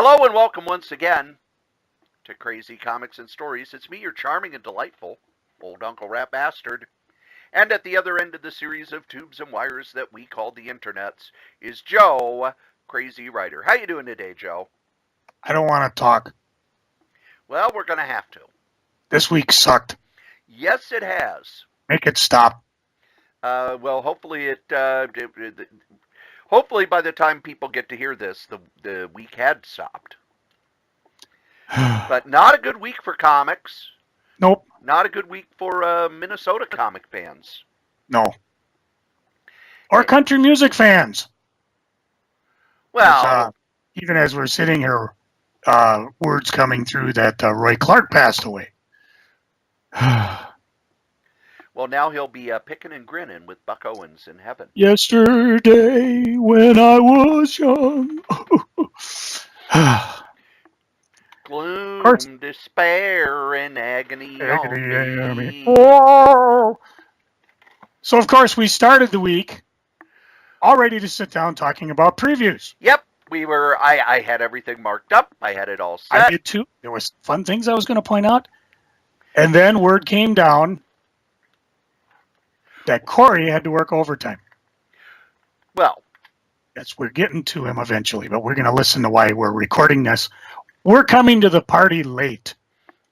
Hello and welcome once again to Crazy Comics and Stories. It's me, your charming and delightful old Uncle Rat Bastard. And at the other end of the series of tubes and wires that we call the internets is Joe, Crazy Writer. How you doing today, Joe? I don't want to talk. Well, we're going to have to. This week sucked. Yes, it has. Make it stop. Well, hopefully hopefully by the time people get to hear this, the week had stopped. But not a good week for comics. Nope. Not a good week for Minnesota comic fans. No. Or country music fans. Well, even as we're sitting here, words coming through that Roy Clark passed away. Well, now he'll be picking and grinning with Buck Owens in heaven. Yesterday, when I was young. Gloom, despair, and agony on me. Oh. So, of course, we started the week all ready to sit down talking about previews. Yep, we were. I had everything marked up. I had it all set. I did too. There was fun things I was going to point out. And then word came down that Cory had to work overtime. Well, we're getting to him eventually, but we're going to listen to why we're recording this. We're coming to the party late.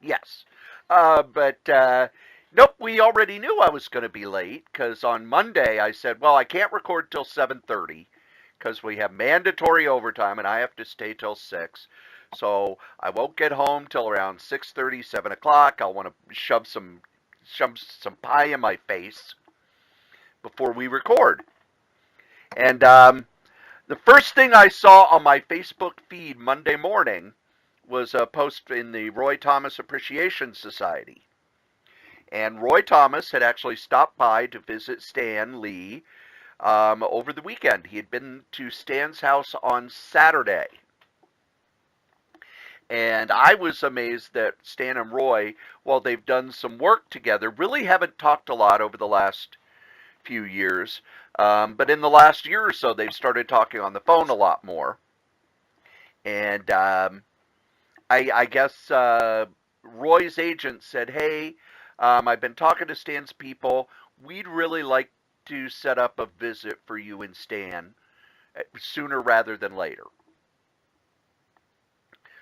Yes. But nope, we already knew I was going to be late because on Monday I said, well, I can't record till 7:30 because we have mandatory overtime and I have to stay till 6. So I won't get home till around 6:30, 7 o'clock. I'll want to shove some pie in my face before we record. And the first thing I saw on my Facebook feed Monday morning was a post in the Roy Thomas Appreciation Society. And Roy Thomas had actually stopped by to visit Stan Lee over the weekend. He had been to Stan's house on Saturday. And I was amazed that Stan and Roy, while they've done some work together, really haven't talked a lot over the last few years. But in the last year or so, they've started talking on the phone a lot more. And I guess Roy's agent said, hey, I've been talking to Stan's people. We'd really like to set up a visit for you and Stan sooner rather than later.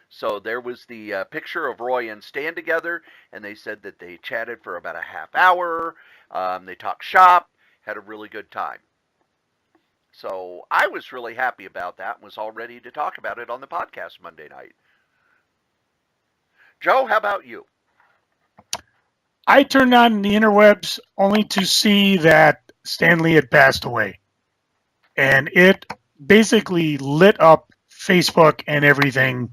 So there was the picture of Roy and Stan together, and they said that they chatted for about a half hour. They talked shop, had a really good time. So I was really happy about that and was all ready to talk about it on the podcast Monday night. Joe, how about you? I turned on the interwebs only to see that Stan Lee had passed away. And it basically lit up Facebook and everything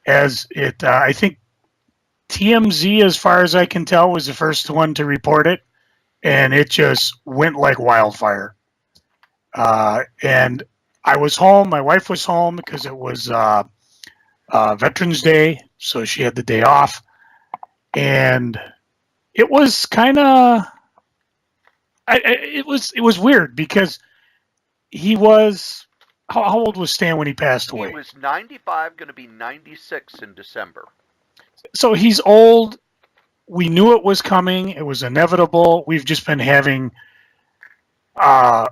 as it, I think TMZ, as far as I can tell, was the first one to report it. And it just went like wildfire. And I was home. My wife was home because it was Veterans Day, so she had the day off. And it was kind of, it was weird because he was, how old was Stan when he passed away? He was 95, going to be 96 in December. So he's old. We knew it was coming. It was inevitable. We've just been having, I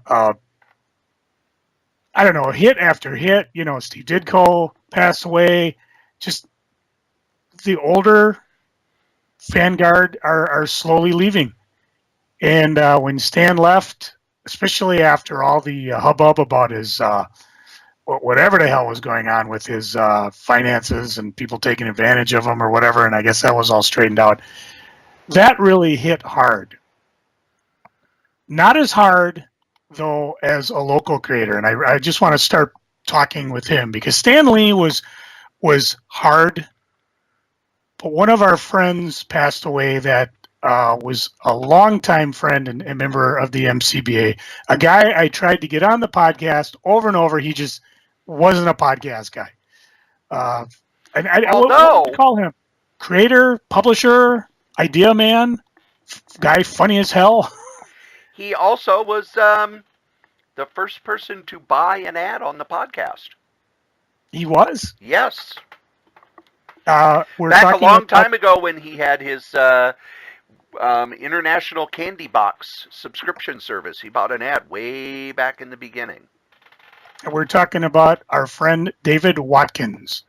don't know, hit after hit. You know, Steve Ditko passed away. Just the older vanguard are slowly leaving. And when Stan left, especially after all the hubbub about his whatever the hell was going on with his finances and people taking advantage of him or whatever, and I guess that was all straightened out, that really hit hard. Not as hard, though, as a local creator, and I just want to start talking with him because Stan Lee was hard, but one of our friends passed away that was a longtime friend and member of the MCBA, a guy I tried to get on the podcast over and over. He just wasn't a podcast guy. And what would you call him? Creator, publisher, idea man, guy funny as hell. He also was the first person to buy an ad on the podcast. He was. Yes. We're Back a talking long about. time ago when he had his international candy box subscription service. He bought an ad way back in the beginning. We're talking about our friend David Watkins.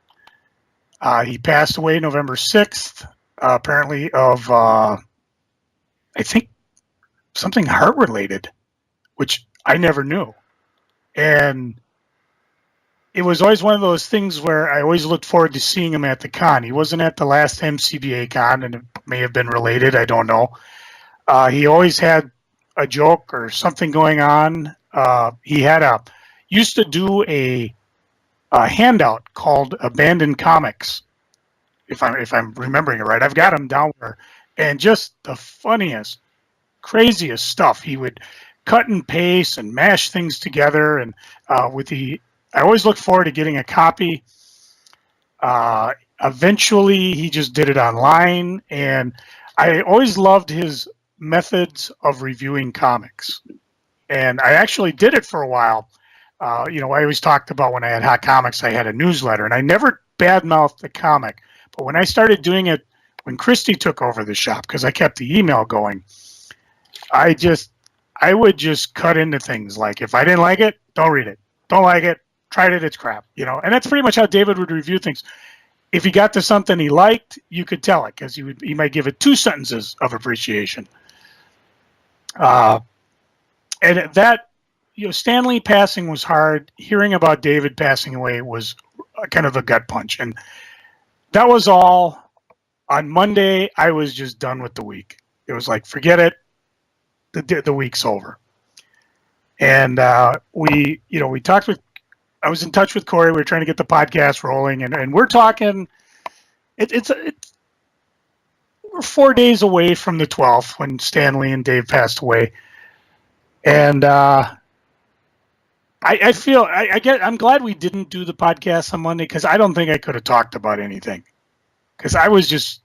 He passed away November 6th, apparently of, I think, something heart related, which I never knew. And it was always one of those things where I always looked forward to seeing him at the con. He wasn't at the last MCBA con, and it may have been related. I don't know. He always had a joke or something going on. He had used to do a handout called Abandoned Comics, if I'm remembering it right. I've got him down there, and just the funniest, craziest stuff. He would cut and paste and mash things together, and I always look forward to getting a copy. Eventually, he just did it online, and I always loved his methods of reviewing comics. And I actually did it for a while. I always talked about when I had Hot Comics, I had a newsletter, and I never badmouthed the comic. But when I started doing it, when Christy took over the shop, because I kept the email going, I would just cut into things like, if I didn't like it, don't read it. Don't like it, tried it, it's crap. And that's pretty much how David would review things. If he got to something he liked, you could tell it, because he might give it 2 sentences of appreciation. And that, Stan Lee passing was hard. Hearing about David passing away was kind of a gut punch. And that was all. On Monday, I was just done with the week. It was like, forget it. The week's over. And we talked with, I was in touch with Cory. We were trying to get the podcast rolling, and we're talking, we're 4 days away from the 12th when Stan Lee and Dave passed away. And I'm glad we didn't do the podcast on Monday, because I don't think I could have talked about anything, because I was just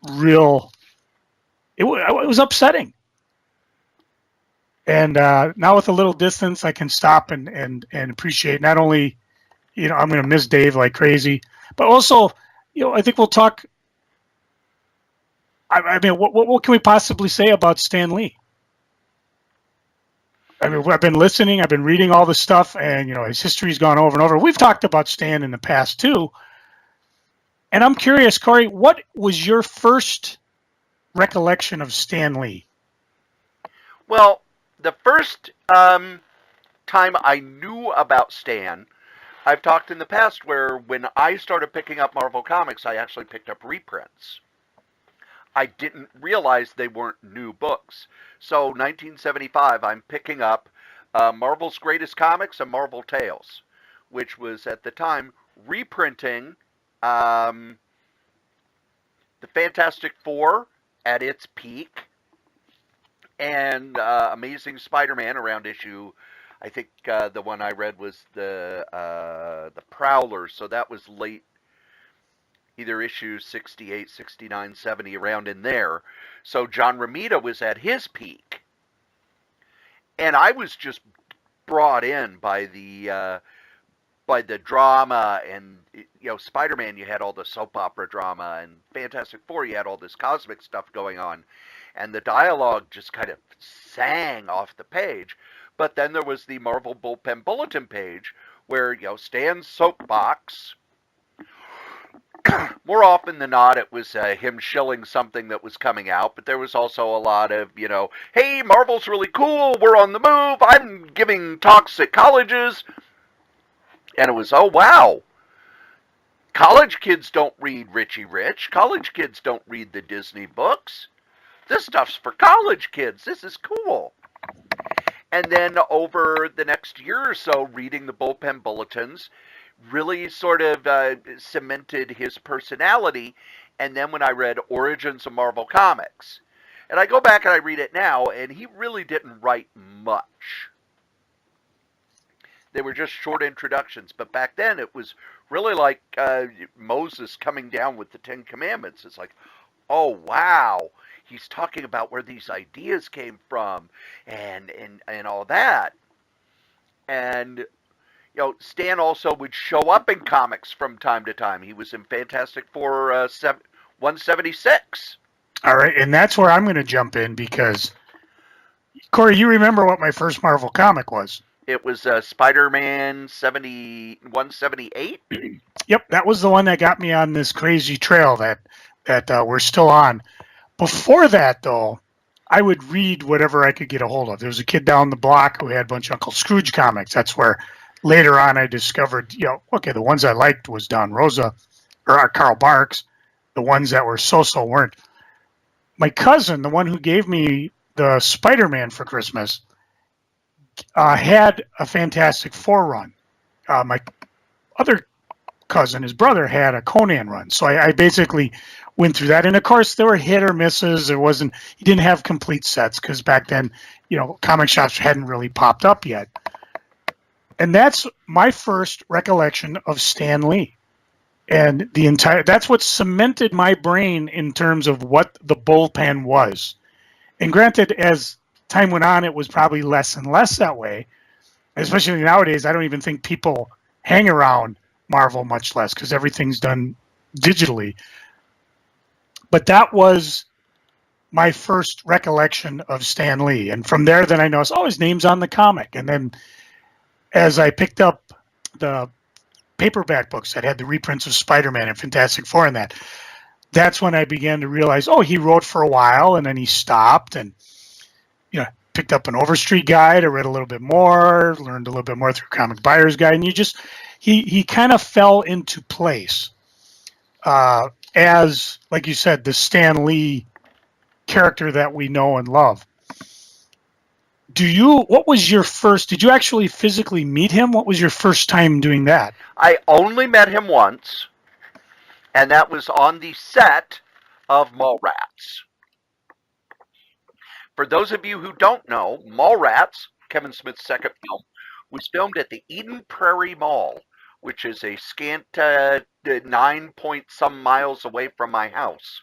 it was upsetting. And now with a little distance, I can stop and appreciate not only, I'm going to miss Dave like crazy, but also, I think we'll talk. I mean, what can we possibly say about Stan Lee? I mean, I've been listening, I've been reading all the stuff, and, his history's gone over and over. We've talked about Stan in the past, too. And I'm curious, Cory, what was your first recollection of Stan Lee? Well, the first time I knew about Stan, I've talked in the past where when I started picking up Marvel Comics, I actually picked up reprints. I didn't realize they weren't new books. So 1975, I'm picking up Marvel's Greatest Comics and Marvel Tales, which was at the time reprinting the Fantastic Four at its peak, and Amazing Spider-Man around issue, I think the one I read was the Prowlers, so that was late, either issue 68, 69, 70, around in there. So John Romita was at his peak, and I was just brought in by the drama, and Spider-Man, you had all the soap opera drama, and Fantastic Four, you had all this cosmic stuff going on, and the dialogue just kind of sang off the page. But then there was the Marvel Bullpen Bulletin page where, Stan's soapbox, more often than not, it was him shilling something that was coming out, but there was also a lot of, hey, Marvel's really cool, we're on the move, I'm giving talks at colleges. And it was, oh, wow. College kids don't read Richie Rich. College kids don't read the Disney books. This stuff's for college kids. This is cool. And then over the next year or so, reading the Bullpen Bulletins really sort of cemented his personality. And then when I read Origins of Marvel Comics, and I go back and I read it now, and he really didn't write much. They were just short introductions. But back then, it was really like Moses coming down with the Ten Commandments. It's like, oh, wow. He's talking about where these ideas came from and all that. And, Stan also would show up in comics from time to time. He was in Fantastic Four 176. All right, and that's where I'm going to jump in because, Corey, you remember what my first Marvel comic was? It was Spider-Man 178. Yep, that was the one that got me on this crazy trail that we're still on. Before that, though, I would read whatever I could get a hold of. There was a kid down the block who had a bunch of Uncle Scrooge comics. That's where later on I discovered, okay, the ones I liked was Don Rosa or Carl Barks. The ones that were so-so weren't. My cousin, the one who gave me the Spider-Man for Christmas, had a Fantastic Four run. My other cousin, his brother, had a Conan run. So I basically went through that. And of course, there were hit or misses. He didn't have complete sets because back then, comic shops hadn't really popped up yet. And that's my first recollection of Stan Lee. And that's what cemented my brain in terms of what the bullpen was. And granted, as time went on, it was probably less and less that way. Especially nowadays, I don't even think people hang around Marvel much less because everything's done digitally. But that was my first recollection of Stan Lee. And from there, then I noticed, his name's on the comic. And then as I picked up the paperback books that had the reprints of Spider-Man and Fantastic Four in that's when I began to realize, he wrote for a while and then he stopped and, picked up an Overstreet Guide. I read a little bit more, learned a little bit more through Comic Buyer's Guide. And he kind of fell into place as, like you said, the Stan Lee character that we know and love. What was your first, did you actually physically meet him? What was your first time doing that? I only met him once, and that was on the set of Mallrats. For those of you who don't know, Mallrats, Kevin Smith's second film, was filmed at the Eden Prairie Mall, which is a scant 9-point-some miles away from my house.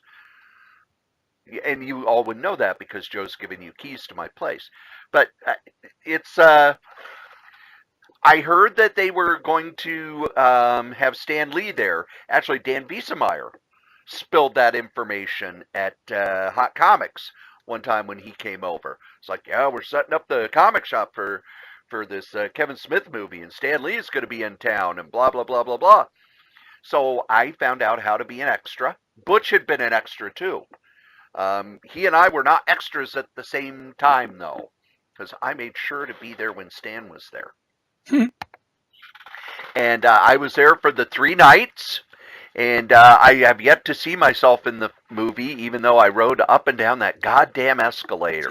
And you all would know that because Joe's given you keys to my place. But I heard that they were going to have Stan Lee there. Actually, Dan Biesemeyer spilled that information at Hot Comics one time when he came over. It's like, we're setting up the comic shop for this Kevin Smith movie, and Stan Lee is going to be in town, and blah, blah, blah, blah, blah. So I found out how to be an extra. Butch had been an extra, too. He and I were not extras at the same time, though, because I made sure to be there when Stan was there. And I was there for the 3 nights, and I have yet to see myself in the movie, even though I rode up and down that goddamn escalator.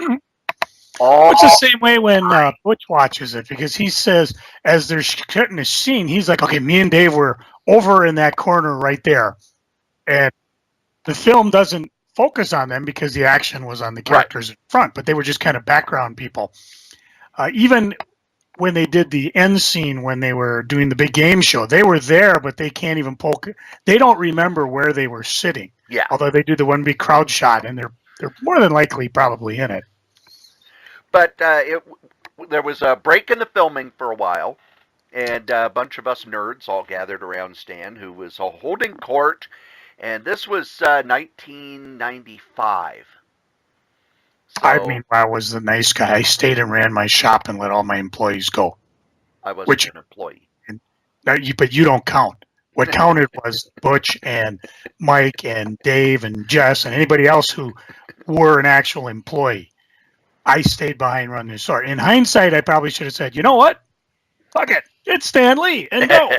It's the same way when Butch watches it, because he says, as they're cutting a scene, he's like, okay, me and Dave were over in that corner right there. And the film doesn't focus on them because the action was on the characters in front, but they were just kind of background people. Even when they did the end scene, when they were doing the big game show, they were there, but they can't even they don't remember where they were sitting. Yeah. Although they do the one big crowd shot, and they're more than likely probably in it. But there was a break in the filming for a while, and a bunch of us nerds all gathered around Stan, who was holding court, and this was 1995. So, I meanwhile was the nice guy. I stayed and ran my shop and let all my employees go. I wasn't an employee. But you don't count. What counted was Butch and Mike and Dave and Jess and anybody else who were an actual employee. I stayed behind running the store. In hindsight, I probably should have said, you know what? Fuck it. It's Stan Lee. And go.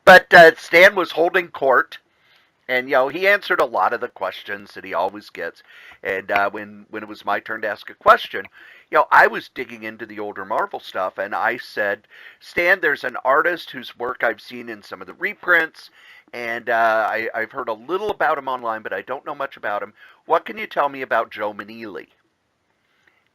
But Stan was holding court. And, he answered a lot of the questions that he always gets. And when it was my turn to ask a question, I was digging into the older Marvel stuff. And I said, Stan, there's an artist whose work I've seen in some of the reprints. And I've heard a little about him online, but I don't know much about him. What can you tell me about Joe Maneely?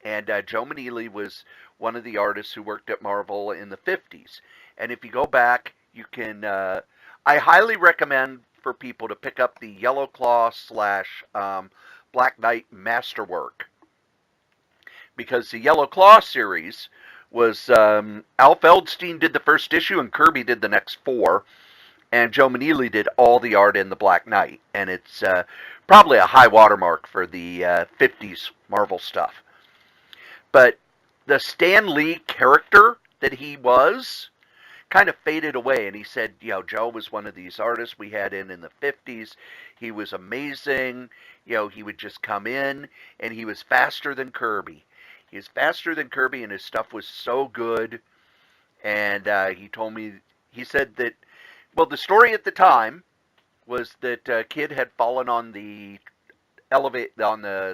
And Joe Maneely was one of the artists who worked at Marvel in the 50s. And if you go back, you can... I highly recommend for people to pick up the Yellow Claw / Black Knight Masterwork. Because the Yellow Claw series was Al Feldstein did the first issue and Kirby did the next 4, and Joe Maneely did all the art in the Black Knight, and it's probably a high watermark for the 50s Marvel stuff. But the Stan Lee character that he was kind of faded away, and he said, Joe was one of these artists we had in the 50s. He was amazing. He would just come in, and he was faster than Kirby. He was faster than Kirby, and his stuff was so good. And he told me, he said that, well, the story at the time was that a kid had fallen on the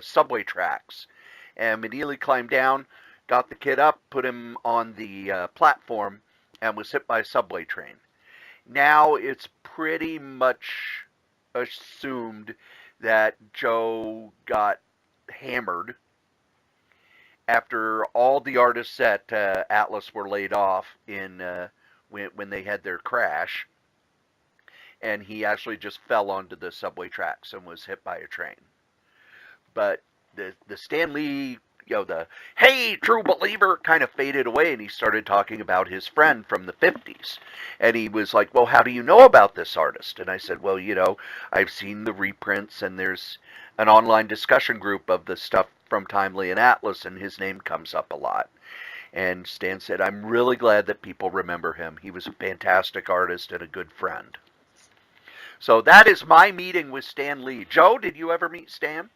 subway tracks, and Maneely climbed down, got the kid up, put him on the platform, and was hit by a subway train. Now it's pretty much assumed that Joe got hammered after all the artists at Atlas were laid off when they had their crash, and he actually just fell onto the subway tracks and was hit by a train. But the Stan Lee, the "Hey, true believer" kind of faded away, and he started talking about his friend from the 50s. And he was like, well, how do you know about this artist? And I said, well, I've seen the reprints, and there's an online discussion group of the stuff from Timely and Atlas, and his name comes up a lot. And Stan said, I'm really glad that people remember him. He was a fantastic artist and a good friend. So that is my meeting with Stan Lee. Joe, did you ever meet Stan?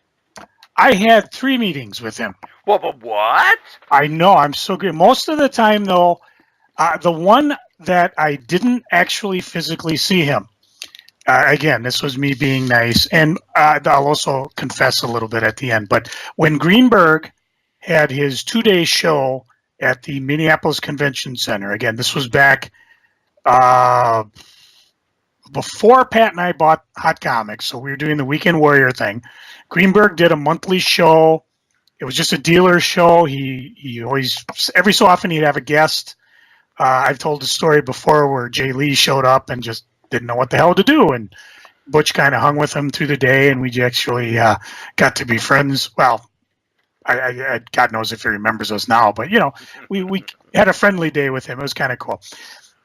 I had 3 meetings with him. Well, but what? I know, I'm so good. Most of the time, though, the one that I didn't actually physically see him, again, this was me being nice, and I'll also confess a little bit at the end, but when Greenberg had his 2-day show at the Minneapolis Convention Center, again, this was back before Pat and I bought Hot Comics, so we were doing the Weekend Warrior thing. Greenberg did a monthly show. It was just a dealer show. He always, every so often, he'd have a guest. I've told the story before where Jay Lee showed up and just didn't know what the hell to do, and Butch kind of hung with him through the day, and we actually got to be friends. Well, I God knows if he remembers us now, but we had a friendly day with him. It was kind of cool.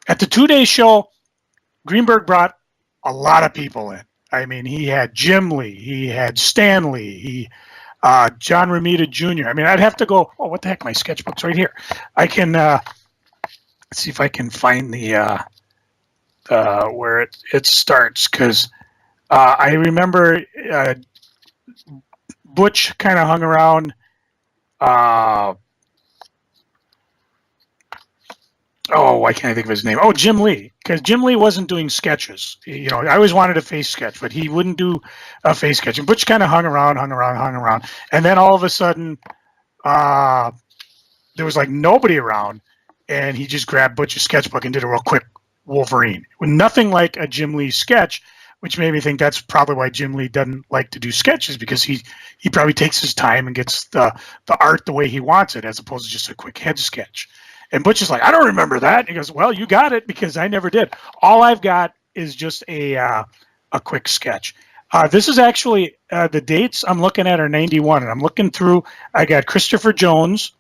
At the 2-day show, Greenberg brought a lot of people in. I mean, he had Jim Lee, he had Stan Lee, John Romita Jr. I mean, I'd have to go, oh, what the heck, my sketchbook's right here. I can, let's see if I can find the, where it starts, because I remember Butch kind of hung around, why can't I think of his name? Oh, Jim Lee, because Jim Lee wasn't doing sketches. I always wanted a face sketch, but he wouldn't do a face sketch. And Butch kind of hung around. And then all of a sudden, there was like nobody around, and he just grabbed Butch's sketchbook and did a real quick Wolverine. With nothing like a Jim Lee sketch, which made me think that's probably why Jim Lee doesn't like to do sketches, because he probably takes his time and gets the art the way he wants it, as opposed to just a quick head sketch. And Butch is like, I don't remember that. And he goes, well, you got it, because I never did. All I've got is just a quick sketch. This is actually the dates I'm looking at are 91, and I'm looking through. I got Christopher Jones.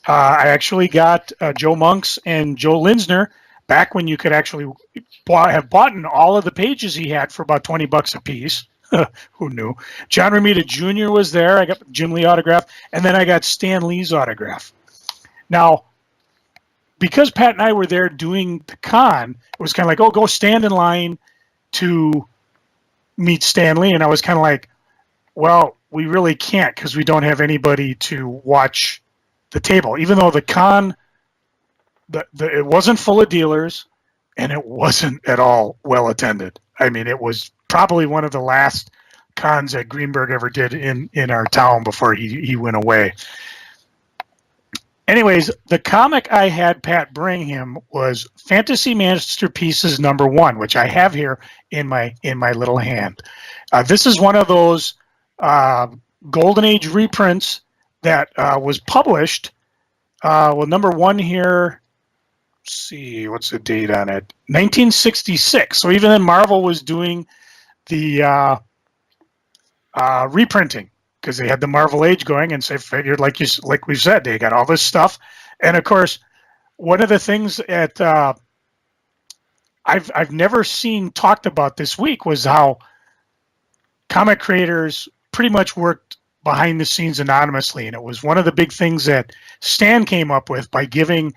I actually got Joe Monks and Joe Linsner back when you could actually have bought in all of the pages he had for about $20 a piece. Who knew? John Romita Jr. was there. I got Jim Lee autograph, and then I got Stan Lee's autograph. Now, because Pat and I were there doing the con, it was kind of like, oh, go stand in line to meet Stan Lee. And I was kind of like, well, we really can't, because we don't have anybody to watch the table. Even though the con, it wasn't full of dealers, and it wasn't at all well attended. I mean, it was probably one of the last cons that Greenberg ever did in our town before he went away. Anyways, the comic I had Pat bring him was Fantasy Masterpieces #1, which I have here in my little hand. This is one of those Golden Age reprints that was published. #1 here. Let's see, what's the date on it? 1966. So even then, Marvel was doing the reprinting, because they had the Marvel Age going, and so they figured, like we've said, they got all this stuff. And of course, one of the things that I've never seen talked about this week was how comic creators pretty much worked behind the scenes anonymously, and it was one of the big things that Stan came up with by giving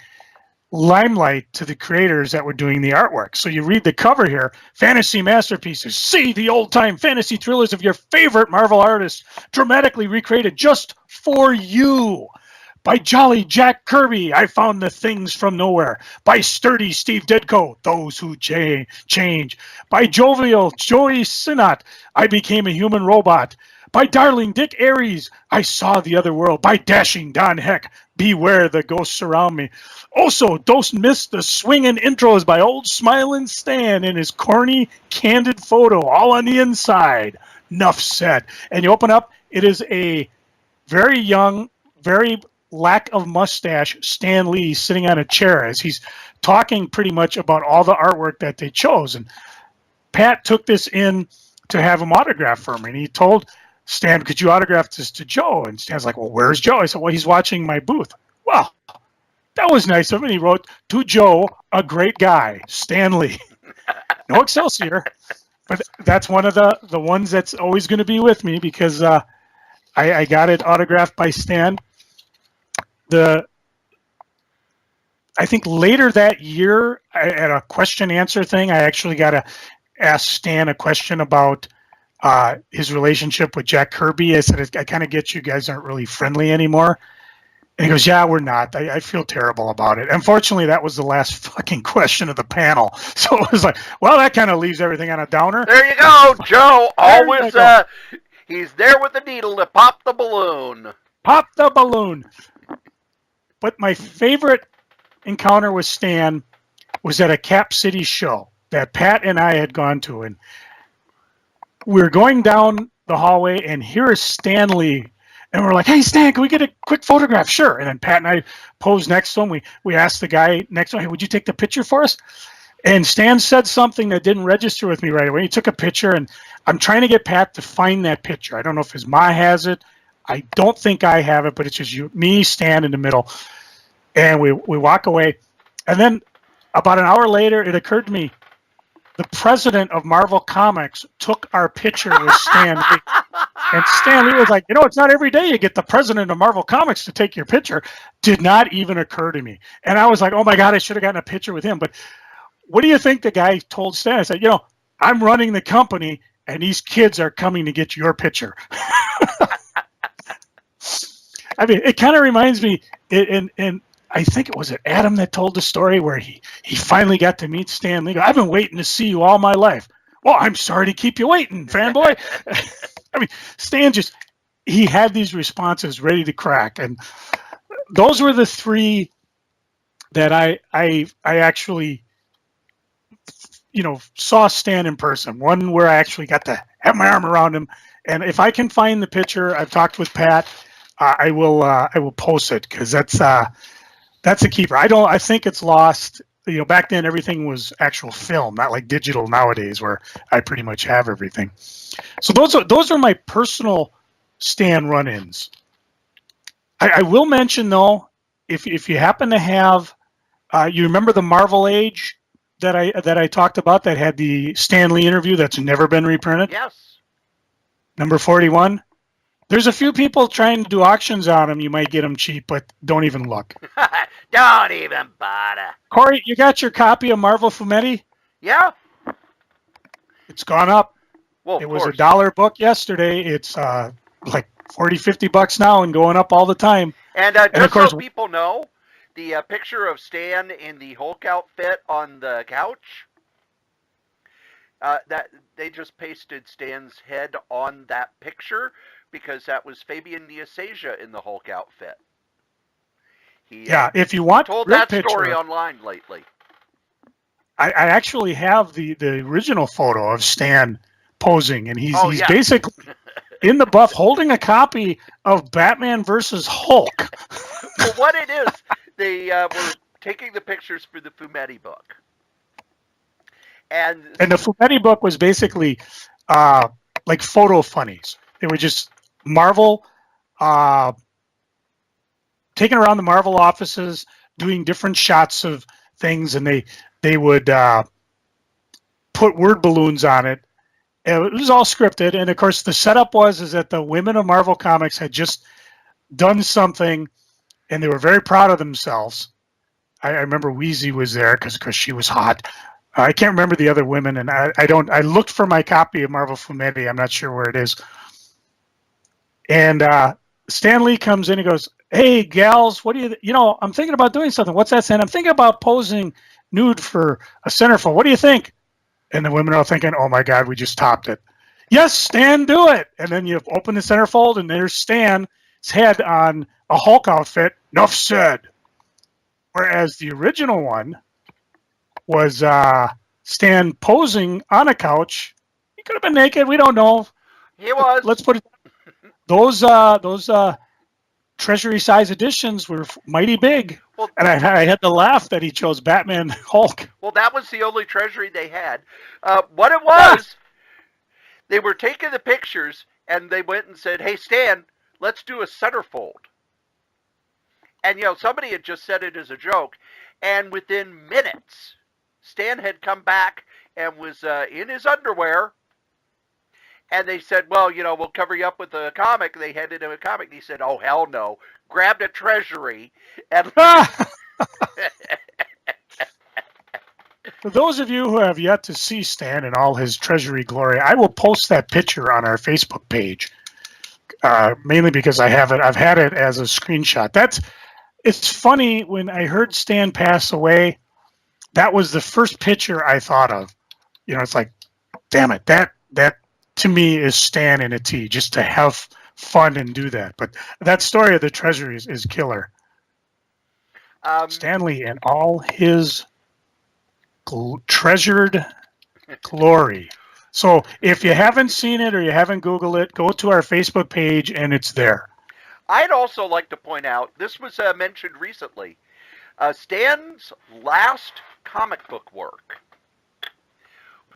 limelight to the creators that were doing the artwork. So you read the cover here, fantasy masterpieces, see the old-time fantasy thrillers of your favorite Marvel artists dramatically recreated just for you. By Jolly Jack Kirby, I found the things from nowhere. By Sturdy Steve Ditko, those who change. By Jovial Joey Sinnott, I became a human robot. By Darling Dick Aries, I saw the other world. By Dashing Don Heck, beware the ghosts surround me. Also, don't miss the swinging intros by old Smiling Stan and his corny, candid photo, all on the inside. Nuff said. And you open up, it is a very young, very lack of mustache Stan Lee sitting on a chair as he's talking pretty much about all the artwork that they chose. And Pat took this in to have him autograph for him, and he told Stan, could you autograph this to Joe? And Stan's like, well, where's Joe? I said, well, he's watching my booth. Well, that was nice of him. And he wrote, to Joe, a great guy, Stan Lee. No Excelsior, but that's one of the ones that's always going to be with me because I got it autographed by Stan. I think later that year at a question answer thing, I actually got to ask Stan a question about his relationship with Jack Kirby. I said, I kind of get you guys aren't really friendly anymore. And he goes, yeah, we're not. I feel terrible about it. Unfortunately, that was the last fucking question of the panel. So it was like, well, that kind of leaves everything on a downer. There you go, Joe. Always, he's there with the needle to pop the balloon. Pop the balloon. But my favorite encounter with Stan was at a Cap City show that Pat and I had gone to. And we were going down the hallway, and here is Stan Lee. And we're like, hey, Stan, can we get a quick photograph? Sure. And then Pat and I posed next to him. We asked the guy next to him, hey, would you take the picture for us? And Stan said something that didn't register with me right away. He took a picture, and I'm trying to get Pat to find that picture. I don't know if his ma has it. I don't think I have it, but it's just me, Stan, in the middle. And we walk away. And then about an hour later, it occurred to me, the president of Marvel Comics took our picture with Stan Lee. And Stan Lee was like, it's not every day you get the president of Marvel Comics to take your picture. Did not even occur to me. And I was like, oh, my God, I should have gotten a picture with him. But what do you think the guy told Stan? I said, I'm running the company, and these kids are coming to get your picture. I mean, it kind of reminds me, and I think it was Adam that told the story where he finally got to meet Stan Lee. I've been waiting to see you all my life. Well, I'm sorry to keep you waiting, fanboy. I mean, Stan he had these responses ready to crack. And those were the three that I actually, saw Stan in person. One where I actually got to have my arm around him. And if I can find the picture, I've talked with Pat, I will post it because that's a keeper. I think it's lost. Back then everything was actual film, not like digital nowadays where I pretty much have everything. So those are my personal Stan run-ins. I will mention though, if you happen to have, you remember the Marvel Age that I talked about that had the Stan Lee interview that's never been reprinted? Yes. Number 41. There's a few people trying to do auctions on them. You might get them cheap, but don't even look. Don't even bother. Cory, you got your copy of Marvel Fumetti? Yeah. It's gone up. Well, it was $1 book yesterday. It's like $40-$50 now and going up all the time. And of just course, so people know, the picture of Stan in the Hulk outfit on the couch, that they just pasted Stan's head on that picture because that was Fabian Nicieza in the Hulk outfit. He if you want told that that story picture, online lately. I actually have the original photo of Stan posing, and he's basically in the buff holding a copy of Batman versus Hulk. Well, what it is, they were taking the pictures for the Fumetti book. And the Fumetti book was basically like photo funnies. They were just Marvel taken around the Marvel offices, doing different shots of things, and they would put word balloons on it. It was all scripted, and of course the setup is that the women of Marvel Comics had just done something, and they were very proud of themselves. I remember Wheezy was there because she was hot. I can't remember the other women, and I don't. I looked for my copy of Marvel Fumetti. I'm not sure where it is. And Stan Lee comes in and goes, "Hey, gals, what do you? I'm thinking about doing something. What's that, Stan? I'm thinking about posing nude for a centerfold. What do you think?" And the women are all thinking, "Oh my God, we just topped it." Yes, Stan, do it. And then you open the centerfold, and there's Stan's head on a Hulk outfit. Enough said. Whereas the original one was Stan posing on a couch. He could have been naked. We don't know. He was. Let's put it. Those Treasury size editions were mighty big. Well, and I had to laugh that he chose Batman Hulk. Well, that was the only Treasury they had. What it was, they were taking the pictures, and they went and said, "Hey, Stan, let's do a centerfold." And, somebody had just said it as a joke. And within minutes, Stan had come back and was in his underwear. And they said, "Well, we'll cover you up with a comic." They handed him a comic. And he said, "Oh, hell no." Grabbed a Treasury. And For those of you who have yet to see Stan in all his Treasury glory, I will post that picture on our Facebook page. Mainly because I have it. I've had it as a screenshot. It's funny, when I heard Stan pass away, that was the first picture I thought of. It's like, damn it, that to me is Stan in a T, just to have fun and do that. But that story of the Treasury is killer. Stan Lee and all his treasured glory. So if you haven't seen it or you haven't Googled it, go to our Facebook page and it's there. I'd also like to point out, this was mentioned recently, Stan's last comic book work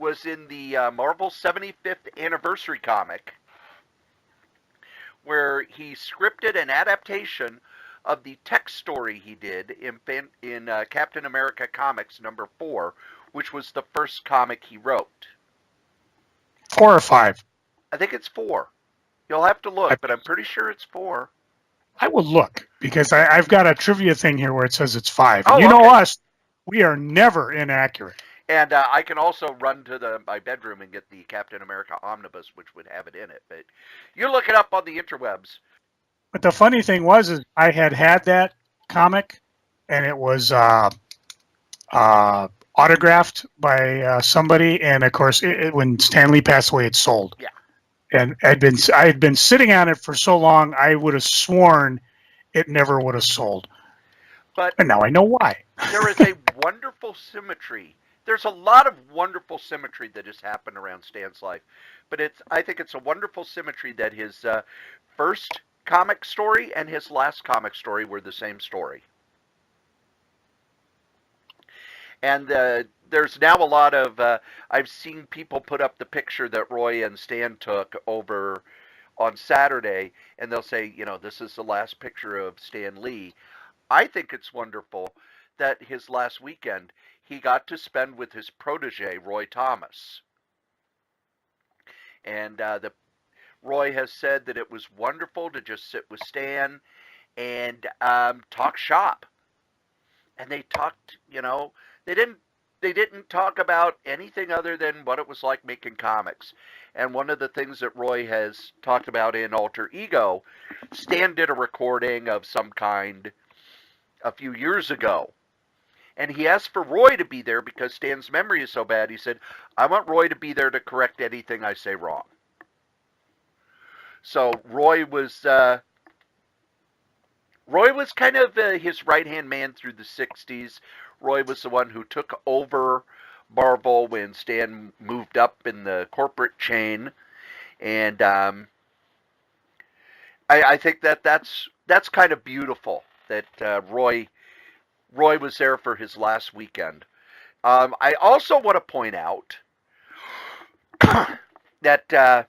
was in the Marvel 75th anniversary comic, where he scripted an adaptation of the text story he did in Captain America Comics number 4, which was the first comic he wrote. 4 or 5? I think it's 4. You'll have to look, but I'm pretty sure it's 4. I will look, because I've got a trivia thing here where it says it's 5. Oh, and you know us, we are never inaccurate. And I can also run to my bedroom and get the Captain America Omnibus, which would have it in it. But you look it up on the interwebs. But the funny thing was, is I had that comic, and it was autographed by somebody, and of course, when Stan Lee passed away, it sold. Yeah. And I had been sitting on it for so long, I would have sworn it never would have sold. And now I know why. There is a wonderful symmetry. There's a lot of wonderful symmetry that has happened around Stan's life, but I think it's a wonderful symmetry that his first comic story and his last comic story were the same story. And there's now a lot of, I've seen people put up the picture that Roy and Stan took over on Saturday, and they'll say, this is the last picture of Stan Lee. I think it's wonderful that his last weekend he got to spend with his protege, Roy Thomas. And Roy has said that it was wonderful to just sit with Stan and talk shop. And they talked, they didn't talk about anything other than what it was like making comics. And one of the things that Roy has talked about in Alter Ego, Stan did a recording of some kind a few years ago. And he asked for Roy to be there because Stan's memory is so bad. He said, "I want Roy to be there to correct anything I say wrong." So Roy was kind of his right-hand man through the 60s. Roy was the one who took over Marvel when Stan moved up in the corporate chain. And I think that's kind of beautiful that Roy was there for his last weekend. I also want to point out that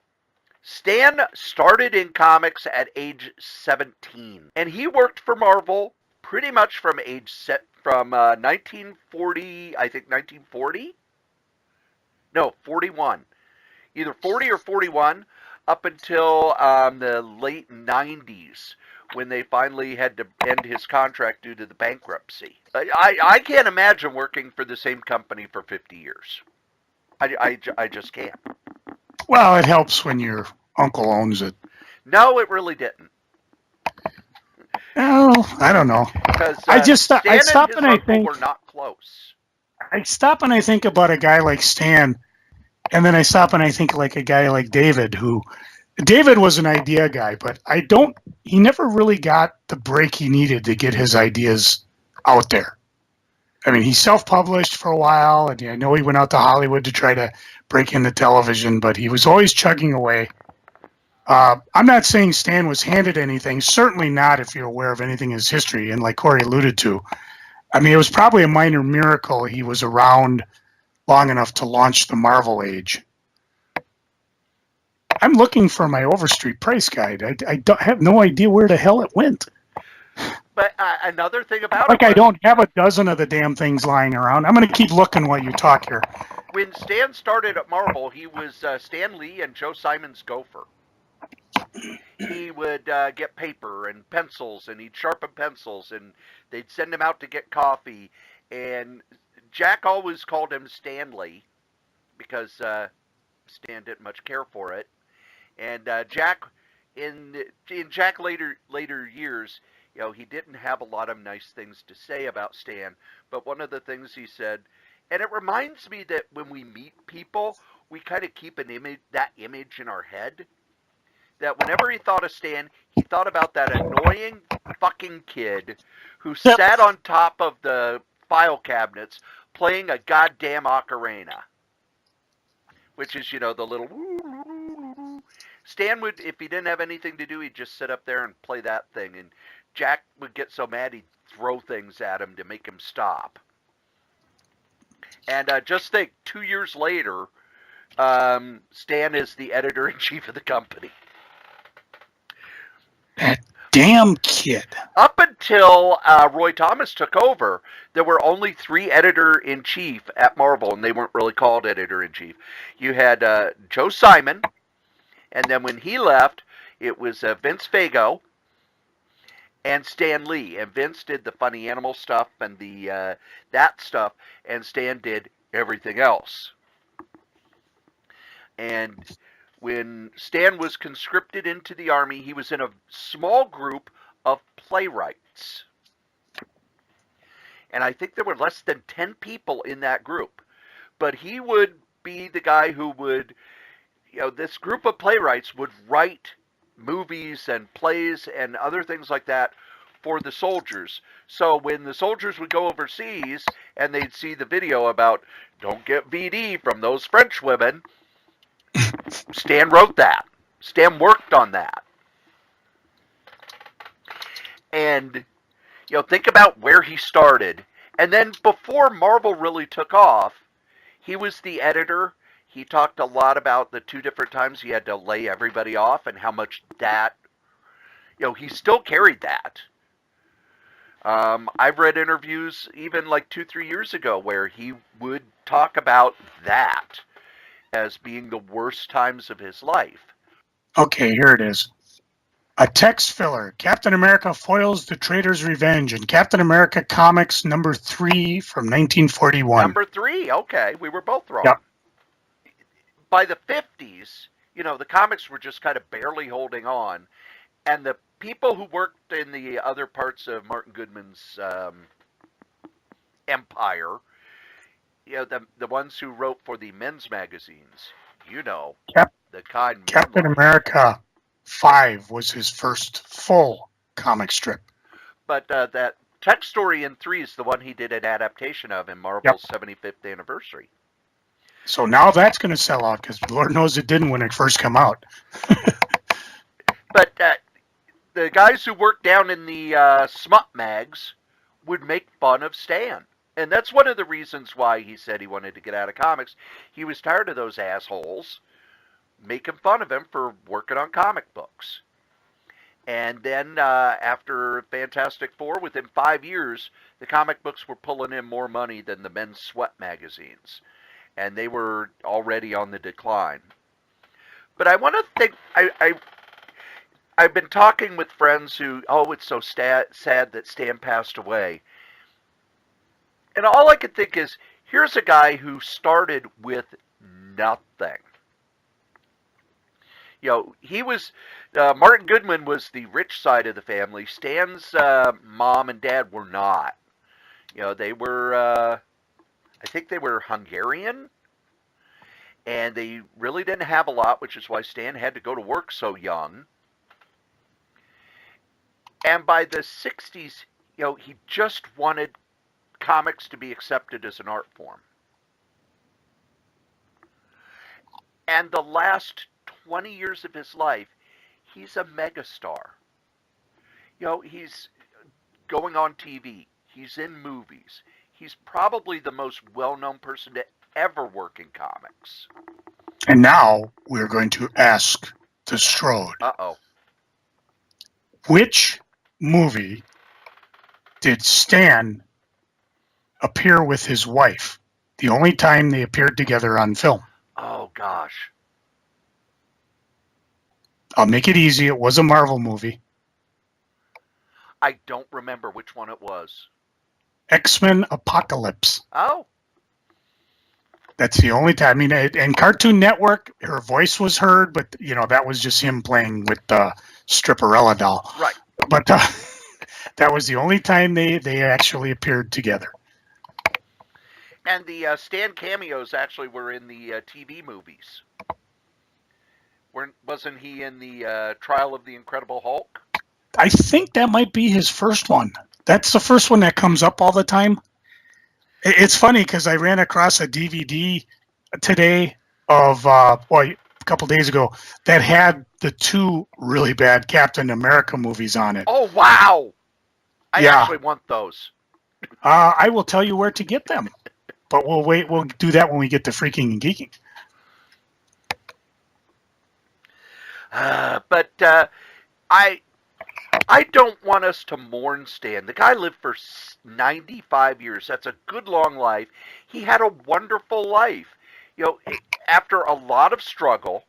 Stan started in comics at age 17. And he worked for Marvel pretty much from 1940, I think 1940. No, 41. Either 40 or 41 up until the late 90s when they finally had to end his contract due to the bankruptcy. I can't imagine working for the same company for 50 years. I just can't. Well, it helps when your uncle owns it. No, it really didn't. Oh, I don't know. Because Stan Stan stop and his and I uncle think were not close. I stop and I think about a guy like Stan, and then I stop and I think like a guy like David, who David was an idea guy, but he never really got the break he needed to get his ideas out there. I mean, he self-published for a while, and I know he went out to Hollywood to try to break into television, but he was always chugging away. I'm not saying Stan was handed anything, certainly not if you're aware of anything in his history, and like Cory alluded to. I mean, it was probably a minor miracle he was around long enough to launch the Marvel Age. I'm looking for my Overstreet price guide. I have no idea where the hell it went. But another thing about Like it was, I don't have a dozen of the damn things lying around. I'm going to keep looking while you talk here. when Stan started at Marvel, he was Stan Lee and Joe Simon's gopher. He would get paper and pencils, and he'd sharpen pencils, and they'd send him out to get coffee. And Jack always called him Stanley because Stan didn't much care for it. And Jack, in Jack later years, he didn't have a lot of nice things to say about Stan. But one of the things he said, and it reminds me that when we meet people, we kind of keep that image in our head. That whenever he thought of Stan, he thought about that annoying fucking kid who sat on top of the file cabinets playing a goddamn ocarina. Which is, the little woo. Stan would, if he didn't have anything to do, he'd just sit up there and play that thing. And Jack would get so mad he'd throw things at him to make him stop. And just think, 2 years later, Stan is the editor-in-chief of the company. That damn kid. Up until Roy Thomas took over, there were only 3 editor-in-chief at Marvel, and they weren't really called editor-in-chief. You had Joe Simon, and then when he left, it was Vince Fago and Stan Lee. And Vince did the funny animal stuff and the that stuff, and Stan did everything else. And when Stan was conscripted into the army, he was in a small group of playwrights. And I think there were less than 10 people in that group. But he would be the guy who would, this group of playwrights would write movies and plays and other things like that for the soldiers. So when the soldiers would go overseas and they'd see the video about don't get VD from those French women, Stan wrote that. Stan worked on that. And, think about where he started. And then before Marvel really took off, he was the editor. He talked a lot about the 2 different times he had to lay everybody off and how much that, he still carried that. I've read interviews even like 2-3 years ago where he would talk about that as being the worst times of his life. Okay, here it is. A text filler. Captain America foils the Traitor's Revenge in Captain America Comics number 3 from 1941. Number 3, okay, we were both wrong. Yep. By the 50s, the comics were just kind of barely holding on. And the people who worked in the other parts of Martin Goodman's empire, the ones who wrote for the men's magazines, the kind. Captain America 5 was his first full comic strip. But that text story in 3 is the one he did an adaptation of in Marvel's 75th anniversary. So now that's going to sell out because Lord knows it didn't when it first came out. But the guys who worked down in the smut mags would make fun of Stan. And that's one of the reasons why he said he wanted to get out of comics. He was tired of those assholes making fun of him for working on comic books. And then after Fantastic Four, within 5 years, the comic books were pulling in more money than the men's sweat magazines, and they were already on the decline. But I want to think. I've been talking with friends who, oh, it's so sad that Stan passed away, and all I could think is, here's a guy who started with nothing. He was Martin Goodman was the rich side of the family. Stan's mom and dad were not. They were. I think they were Hungarian, and they really didn't have a lot, which is why Stan had to go to work so young. And by the '60s, he just wanted comics to be accepted as an art form. And the last 20 years of his life, he's a megastar. He's going on TV. He's in movies. He's probably the most well-known person to ever work in comics. And now we're going to ask the Strode. Uh-oh. Which movie did Stan appear with his wife? The only time they appeared together on film. Oh, gosh. I'll make it easy. It was a Marvel movie. I don't remember which one it was. X-Men Apocalypse. Oh. That's the only time. I mean, and Cartoon Network, her voice was heard, but, that was just him playing with the Stripperella doll. Right. But that was the only time they actually appeared together. And the Stan cameos actually were in the TV movies. Wasn't he in the Trial of the Incredible Hulk? I think that might be his first one. That's the first one that comes up all the time. It's funny because I ran across a DVD today of, a couple days ago, that had the two really bad Captain America movies on it. Oh, wow! I actually want those. I will tell you where to get them. But we'll wait. We'll do that when we get to Freaking and Geeking. But I don't want us to mourn Stan. The guy lived for 95 years. That's a good long life. He had a wonderful life. After a lot of struggle,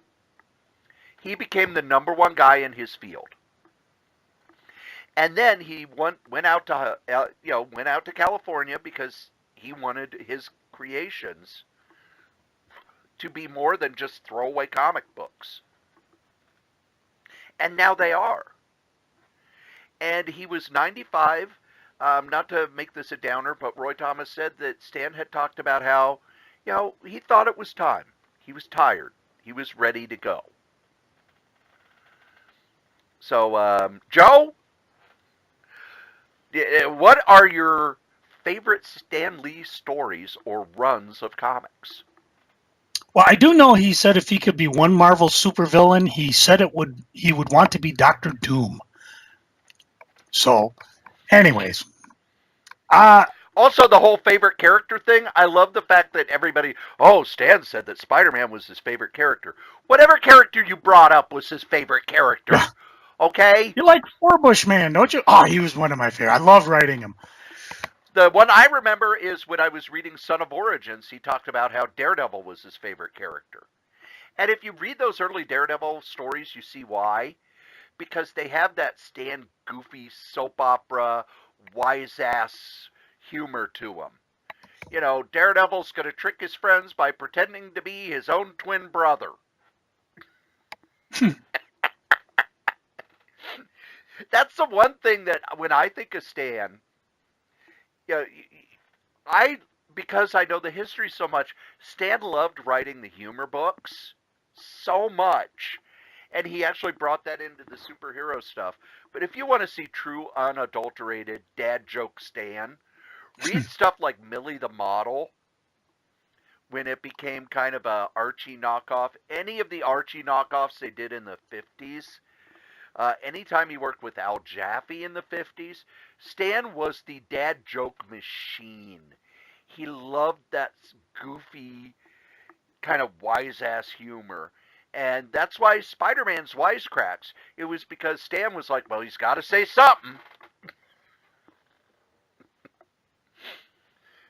he became the number one guy in his field. And then he went out to California because he wanted his creations to be more than just throwaway comic books. And now they are. And he was 95. Not to make this a downer, but Roy Thomas said that Stan had talked about how, he thought it was time. He was tired. He was ready to go. So, Joe, what are your favorite Stan Lee stories or runs of comics? Well, I do know he said if he could be one Marvel supervillain, he said he would want to be Dr. Doom. So, anyways. Also, the whole favorite character thing, I love the fact that everybody, Stan said that Spider-Man was his favorite character. Whatever character you brought up was his favorite character. Okay? You like Forbush Man, don't you? Oh, he was one of my favorite. I love writing him. The one I remember is when I was reading Son of Origins, he talked about how Daredevil was his favorite character. And if you read those early Daredevil stories, you see why. Because they have that Stan goofy soap opera, wise-ass humor to them. Daredevil's going to trick his friends by pretending to be his own twin brother. That's the one thing that when I think of Stan, because I know the history so much, Stan loved writing the humor books so much. And he actually brought that into the superhero stuff. But if you want to see true, unadulterated dad joke Stan, read stuff like Millie the Model, when it became kind of a Archie knockoff. Any of the Archie knockoffs they did in the 50s, anytime he worked with Al Jaffe in the 50s, Stan was the dad joke machine. He loved that goofy, kind of wise-ass humor. And that's why Spider-Man's wisecracks. It was because Stan was like, well, he's got to say something.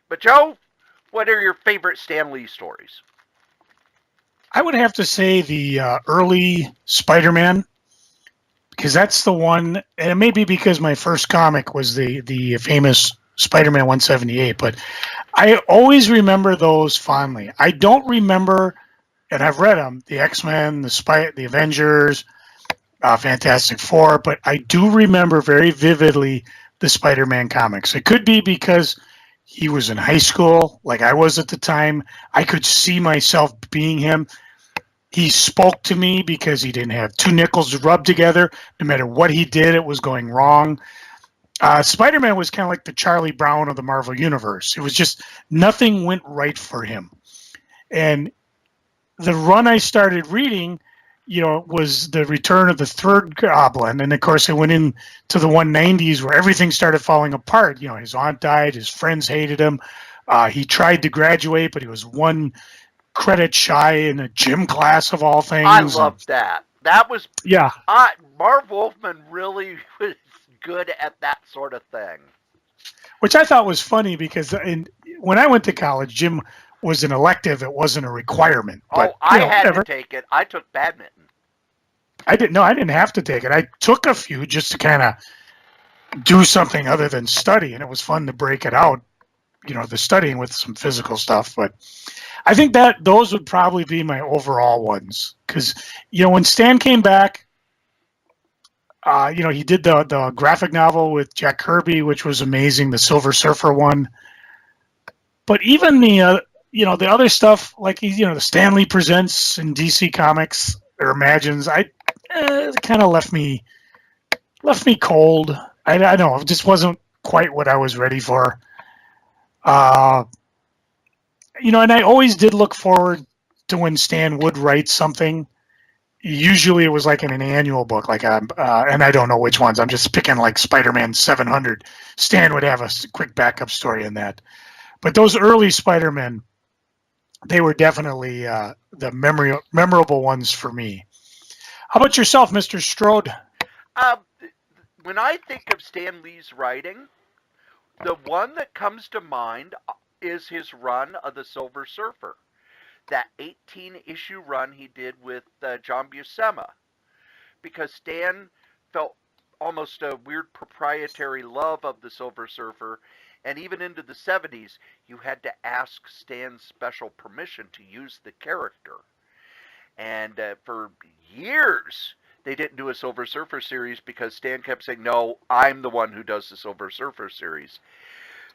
But Joe, what are your favorite Stan Lee stories? I would have to say the early Spider-Man, because that's the one, and it may be because my first comic was the famous Spider-Man 178, but I always remember those fondly. I don't remember, and I've read them, the X-Men, the Avengers, Fantastic Four, but I do remember very vividly the Spider-Man comics. It could be because he was in high school, like I was at the time. I could see myself being him. He spoke to me because he didn't have two nickels to rub together. No matter what he did, it was going wrong. Spider-Man was kind of like the Charlie Brown of the Marvel Universe. It was just nothing went right for him. And the run I started reading, was the return of the third Goblin. And of course, it went into the 190s where everything started falling apart. His aunt died, his friends hated him. He tried to graduate, but he was one credit shy in a gym class of all things. I love that. That was, yeah. Marv Wolfman really was good at that sort of thing. Which I thought was funny because when I went to college, gym was an elective. It wasn't a requirement. But, I had to take it. I took badminton. I didn't have to take it. I took a few just to kind of do something other than study, and it was fun to break it out, the studying with some physical stuff. But I think that those would probably be my overall ones because, when Stan came back, he did the graphic novel with Jack Kirby, which was amazing, the Silver Surfer one. But even the the other stuff, like the Stan Lee Presents in DC Comics or Imagines, it kind of left me cold. I know, it just wasn't quite what I was ready for. And I always did look forward to when Stan would write something. Usually it was like in an annual book, like and I don't know which ones. I'm just picking like Spider-Man 700. Stan would have a quick backup story in that. But those early Spider-Men, they were definitely the memorable ones for me. How about yourself, Mr. Strode? When I think of Stan Lee's writing, the one that comes to mind is his run of the Silver Surfer. That 18-issue run he did with John Buscema. Because Stan felt almost a weird proprietary love of the Silver Surfer, and even into the 70s, you had to ask Stan's special permission to use the character. And for years, they didn't do a Silver Surfer series because Stan kept saying, no, I'm the one who does the Silver Surfer series.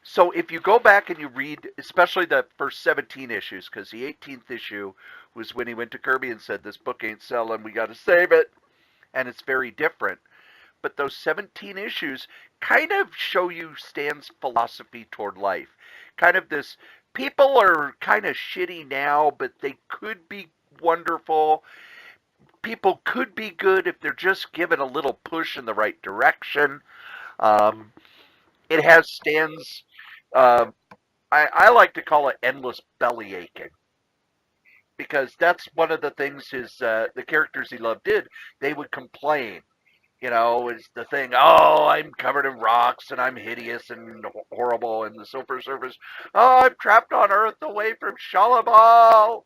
So if you go back and you read, especially the first 17 issues, because the 18th issue was when he went to Kirby and said, this book ain't selling, we got to save it. And it's very different. But those 17 issues kind of show you Stan's philosophy toward life. Kind of this, people are kind of shitty now, but they could be wonderful. People could be good if they're just given a little push in the right direction. It has Stan's, I like to call it endless belly aching. Because that's one of the things the characters he loved did. They would complain. Is the thing, oh, I'm covered in rocks and I'm hideous and horrible, and the Silver Surface, oh, I'm trapped on Earth away from Shalabal.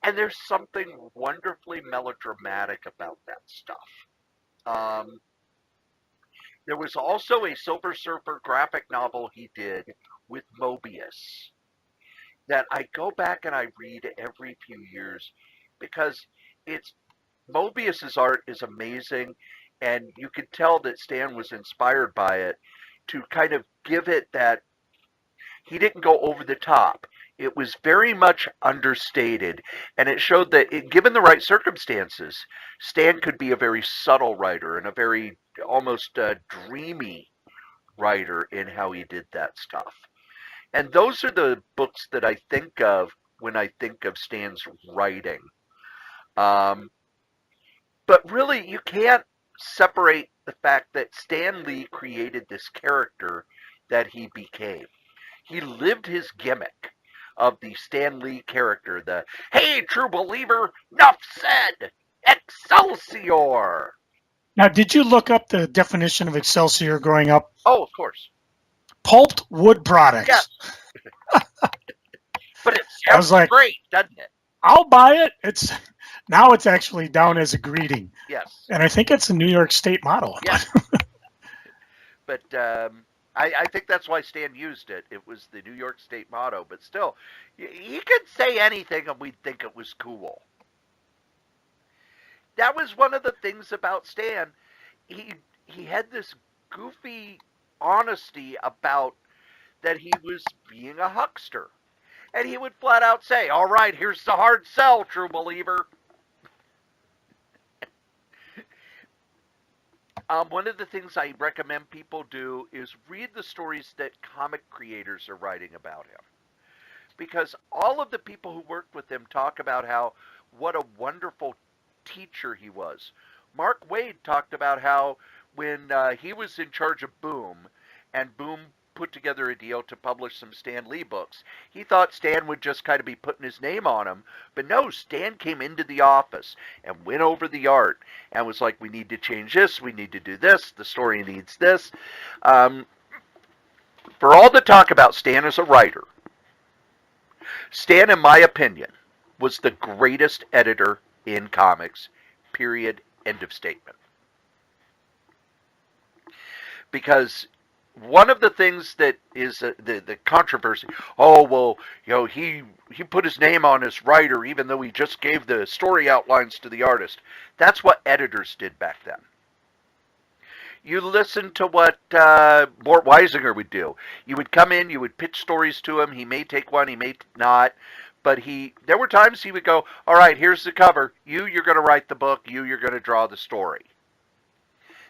And there's something wonderfully melodramatic about that stuff. There was also a Silver Surfer graphic novel he did with Mobius that I go back and I read every few years because Mobius's art is amazing, and you could tell that Stan was inspired by it to kind of give it that he didn't go over the top. It was very much understated, and it showed that given the right circumstances, Stan could be a very subtle writer and a very almost dreamy writer in how he did that stuff. And those are the books that I think of when I think of Stan's writing. But really, you can't separate the fact that Stan Lee created this character that he became. He lived his gimmick. of the Stan Lee character. The, hey, true believer, nuff said, Excelsior. Now, did you look up the definition of Excelsior growing up? Oh, of course. Pulped wood products. Yes. But it I was sounds like, great, doesn't it? I'll buy it. Now it's actually down as a greeting. Yes. And I think it's a New York State motto. Yeah. But I think that's why Stan used it. It was the New York State motto. But still, he could say anything and we'd think it was cool. That was one of the things about Stan. He had this goofy honesty about that he was being a huckster. And he would flat out say, all right, here's the hard sell, true believer. One of the things I recommend people do is read the stories that comic creators are writing about him. Because all of the people who worked with him talk about how what a wonderful teacher he was. Mark Waid talked about how when he was in charge of Boom, and Boom put together a deal to publish some Stan Lee books, he thought Stan would just kind of be putting his name on them. But no, Stan came into the office and went over the art and was like, we need to change this, we need to do this, the story needs this. For all the talk about Stan as a writer, Stan, in my opinion, was the greatest editor in comics, period, end of statement. Because one of the things that is the controversy, oh, well, he put his name on his writer even though he just gave the story outlines to the artist. That's what editors did back then. You listen to what Mort Weisinger would do. You would come in, you would pitch stories to him. He may take one, he may not. But there were times he would go, all right, here's the cover. You're going to write the book. You're going to draw the story.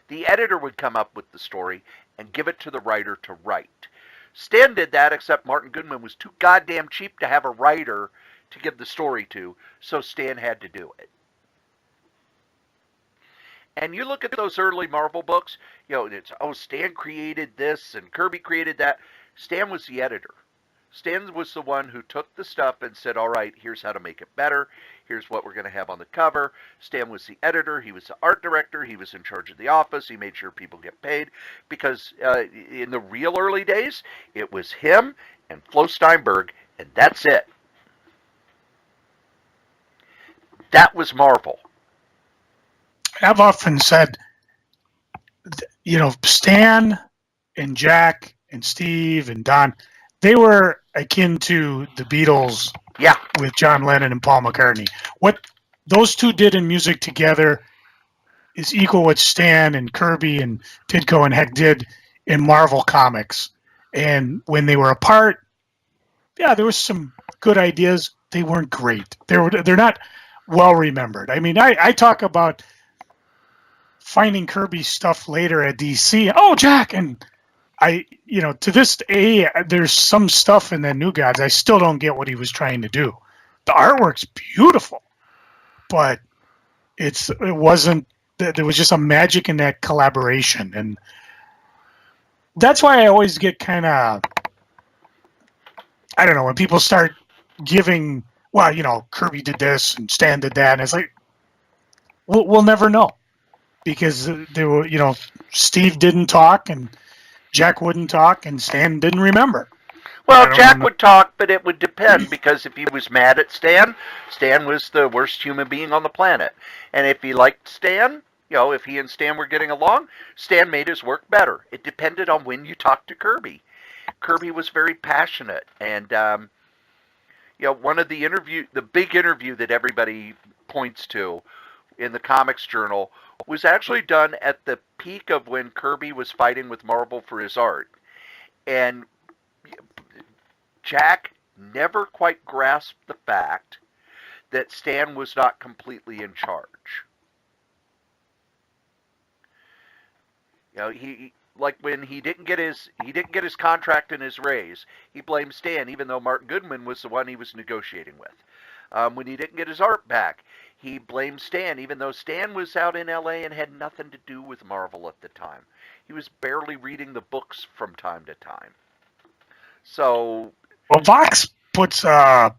The editor would come up with the story and give it to the writer to write. Stan did that, except Martin Goodman was too goddamn cheap to have a writer to give the story to, so Stan had to do it. And you look at those early Marvel books, it's, oh, Stan created this and Kirby created that. Stan was the editor. Stan was the one who took the stuff and said, all right, here's how to make it better. Here's what we're going to have on the cover. Stan was the editor. He was the art director. He was in charge of the office. He made sure people get paid. Because in the real early days, it was him and Flo Steinberg, and that's it. That was Marvel. I've often said, Stan and Jack and Steve and Don, they were akin to the Beatles, yeah, with John Lennon and Paul McCartney. What those two did in music together is equal what Stan and Kirby and Ditko and Heck did in Marvel Comics. And when they were apart, yeah, there was some good ideas. They weren't great. They're not well remembered. I mean, I talk about finding Kirby's stuff later at DC. Oh, Jack, and to this day, there's some stuff in the New Gods I still don't get what he was trying to do. The artwork's beautiful, but it wasn't. There was just a magic in that collaboration, and that's why I always get kind of, I don't know, when people start giving, well, Kirby did this and Stan did that, and it's like, we'll never know, because there were, Steve didn't talk and Jack wouldn't talk, and Stan didn't remember. Well, Jack would talk, but it would depend, because if he was mad at Stan, Stan was the worst human being on the planet. And if he liked Stan, if he and Stan were getting along, Stan made his work better. It depended on when you talked to Kirby. Kirby was very passionate, and one of the big interview that everybody points to in the Comics Journal was actually done at the peak of when Kirby was fighting with Marvel for his art. And Jack never quite grasped the fact that Stan was not completely in charge. He like when he didn't get his contract and his raise, he blamed Stan, even though Martin Goodman was the one he was negotiating with. When he didn't get his art back, he blamed Stan, even though Stan was out in LA and had nothing to do with Marvel at the time. He was barely reading the books from time to time. So, well, Vox puts an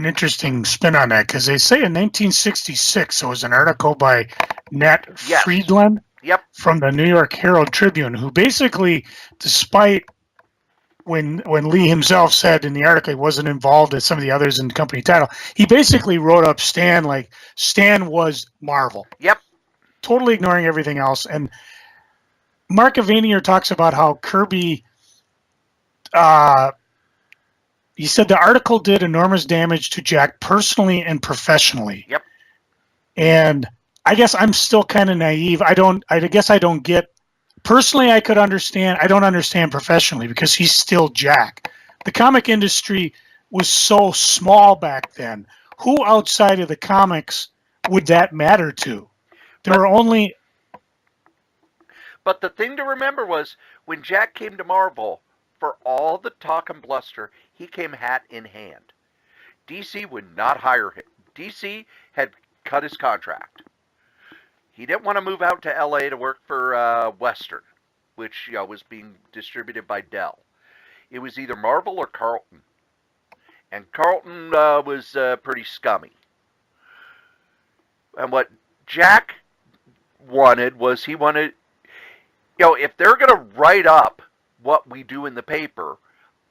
interesting spin on that because they say in 1966 there was an article by Nat Yes. Friedland Yep. from the New York Herald Tribune, who basically, despite when Lee himself said in the article he wasn't involved as some of the others in the company title, he basically wrote up Stan like Stan was Marvel. Yep. Totally ignoring everything else. And Mark Avanier talks about how Kirby, he said the article did enormous damage to Jack personally and professionally. Yep. And I guess I'm still kind of naive. I guess I don't get. Personally, I could understand. I don't understand professionally because he's still Jack. The comic industry was so small back then. Who outside of the comics would that matter to? There were only. But the thing to remember was when Jack came to Marvel, for all the talk and bluster, he came hat in hand. DC would not hire him. DC had cut his contract. He didn't want to move out to LA to work for Western, which was being distributed by Dell. It was either Marvel or Carlton. And Carlton was pretty scummy. And what Jack wanted was he wanted, if they're going to write up what we do in the paper,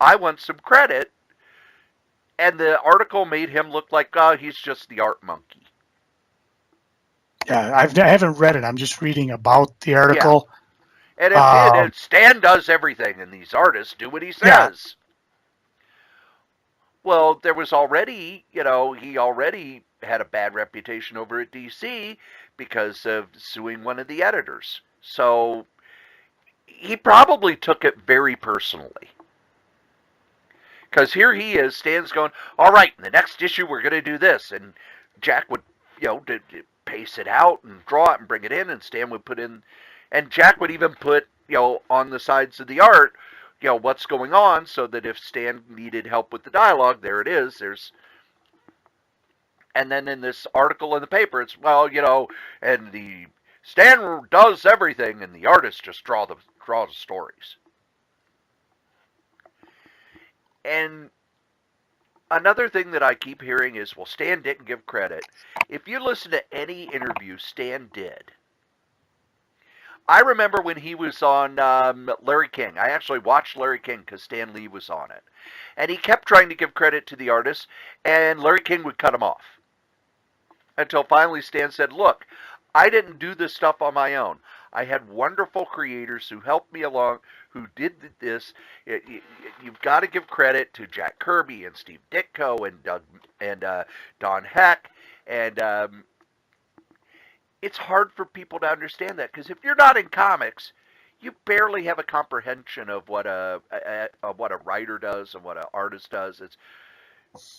I want some credit. And the article made him look like, he's just the art monkey. Yeah, I haven't read it. I'm just reading about the article. Yeah. And Stan does everything, and these artists do what he says. Yeah. Well, there was already, he already had a bad reputation over at DC because of suing one of the editors. So he probably took it very personally. Because here he is, Stan's going, all right, in the next issue we're going to do this. And Jack would, pace it out and draw it and bring it in, and Stan would put in, and Jack would even put, on the sides of the art, what's going on, so that if Stan needed help with the dialogue, there it is, and then in this article in the paper, it's, and the Stan does everything, and the artists just draw the stories. And another thing that I keep hearing is, well, Stan didn't give credit. If you listen to any interview, Stan did. I remember when he was on Larry King. I actually watched Larry King because Stan Lee was on it. And he kept trying to give credit to the artists, and Larry King would cut him off. Until finally Stan said, look, I didn't do this stuff on my own. I had wonderful creators who helped me along, who did this. You've got to give credit to Jack Kirby and Steve Ditko and Don Heck. And it's hard for people to understand that, because if you're not in comics, you barely have a comprehension of what a writer does and what an artist does. It's,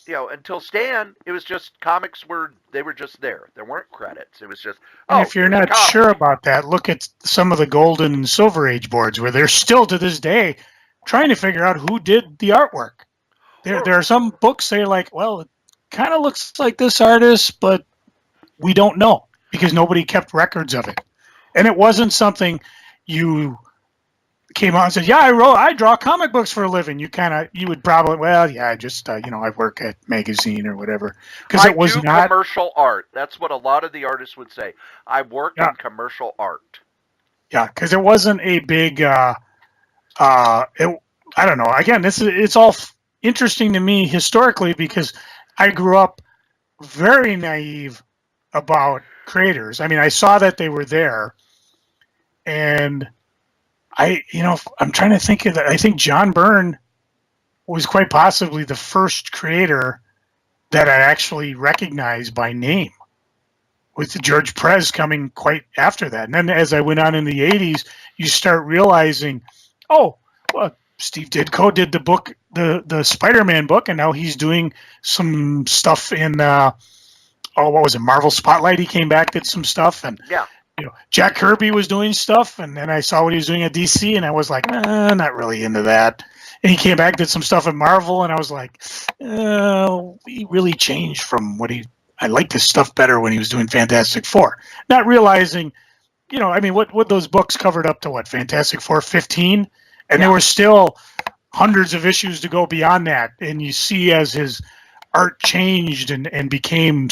until Stan, it was just comics were just there. There weren't credits. It was just, and if you're not sure about that, look at some of the Golden and Silver Age boards where they're still to this day trying to figure out who did the artwork. There are some books they're like, well, it kind of looks like this artist, but we don't know because nobody kept records of it. And it wasn't something you came out and said, yeah, I draw comic books for a living. You would probably, well, yeah, I just, I work at magazine or whatever. Because it was not commercial art. That's what a lot of the artists would say. I work in commercial art. Yeah, because it wasn't a big, I don't know. Again, it's all interesting to me historically because I grew up very naive about creators. I mean, I saw that they were there, and I'm trying to think of that. I think John Byrne was quite possibly the first creator that I actually recognized by name, with George Perez coming quite after that. And then as I went on in the 80s, you start realizing, oh, well, Steve Ditko did the book, the Spider-Man book, and now he's doing some stuff in, what was it, Marvel Spotlight? He came back, did some stuff, and yeah. Jack Kirby was doing stuff, and then I saw what he was doing at DC, and I was like, not really into that. And he came back, did some stuff at Marvel, and I was like, he really changed from I liked his stuff better when he was doing Fantastic Four. Not realizing, what those books covered up to what, Fantastic Four 15? And they were still hundreds of issues to go beyond that, and you see as his art changed and became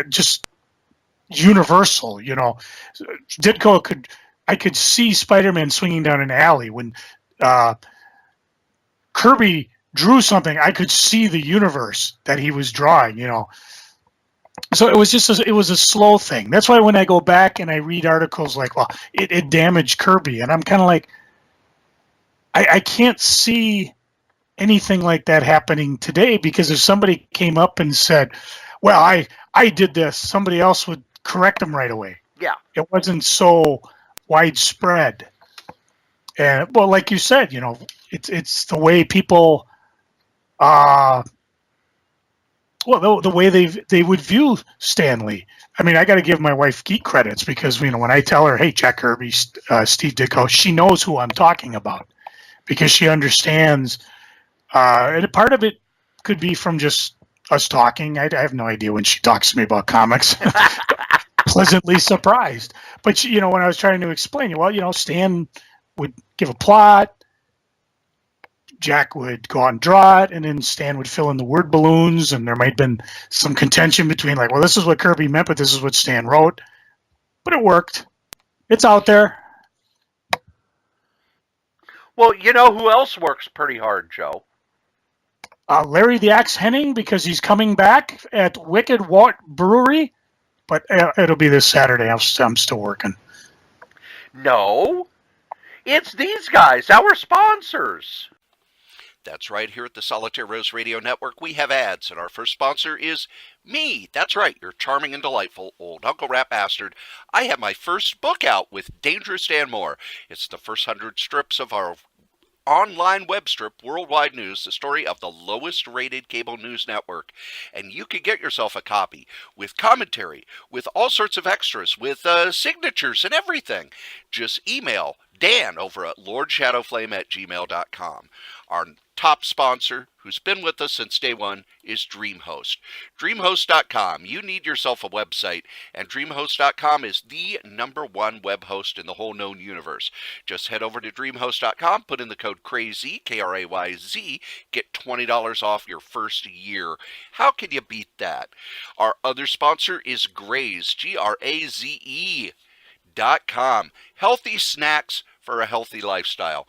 just universal. I could see Spider-Man swinging down an alley when Kirby drew something. I could see the universe that he was drawing. So it was it was a slow thing. That's why when I go back and I read articles like, well, it damaged Kirby, and I'm kind of like, I can't see anything like that happening today, because if somebody came up and said, well, I did this, somebody else would correct them right away. Yeah. It wasn't so widespread. And well, like you said, it's the way people the way they would view Stan Lee. I mean, I got to give my wife geek credits, because when I tell her, hey, Jack Kirby, Steve Ditko, she knows who I'm talking about, because she understands. And part of it could be from just us talking. I have no idea when she talks to me about comics. Pleasantly surprised. But, when I was trying to explain, Stan would give a plot, Jack would go out and draw it, and then Stan would fill in the word balloons, and there might have been some contention between, like, well, this is what Kirby meant, but this is what Stan wrote. But it worked. It's out there. Well, who else works pretty hard, Joe? Larry the Axe Henning, because he's coming back at Wicked Wart Brewery, but it'll be this Saturday. I'm still working. No, it's these guys, our sponsors. That's right, here at the Solitaire Rose Radio Network, we have ads, and our first sponsor is me. That's right, your charming and delightful old Uncle Rat Bastard. I have my first book out with Dangerous Dan Moore. It's the first 100 strips of our online web strip, Worldwide News, the story of the lowest rated cable news network. And you can get yourself a copy with commentary, with all sorts of extras, with signatures and everything. Just email Dan over at lordshadowflame@gmail.com. Our top sponsor, who's been with us since day one, is DreamHost. DreamHost.com. You need yourself a website, and DreamHost.com is the #1 web host in the whole known universe. Just head over to DreamHost.com, put in the code KRAYZ, KRAYZ, get $20 off your first year. How can you beat that? Our other sponsor is Graze, GRAZE.com. Healthy snacks for a healthy lifestyle.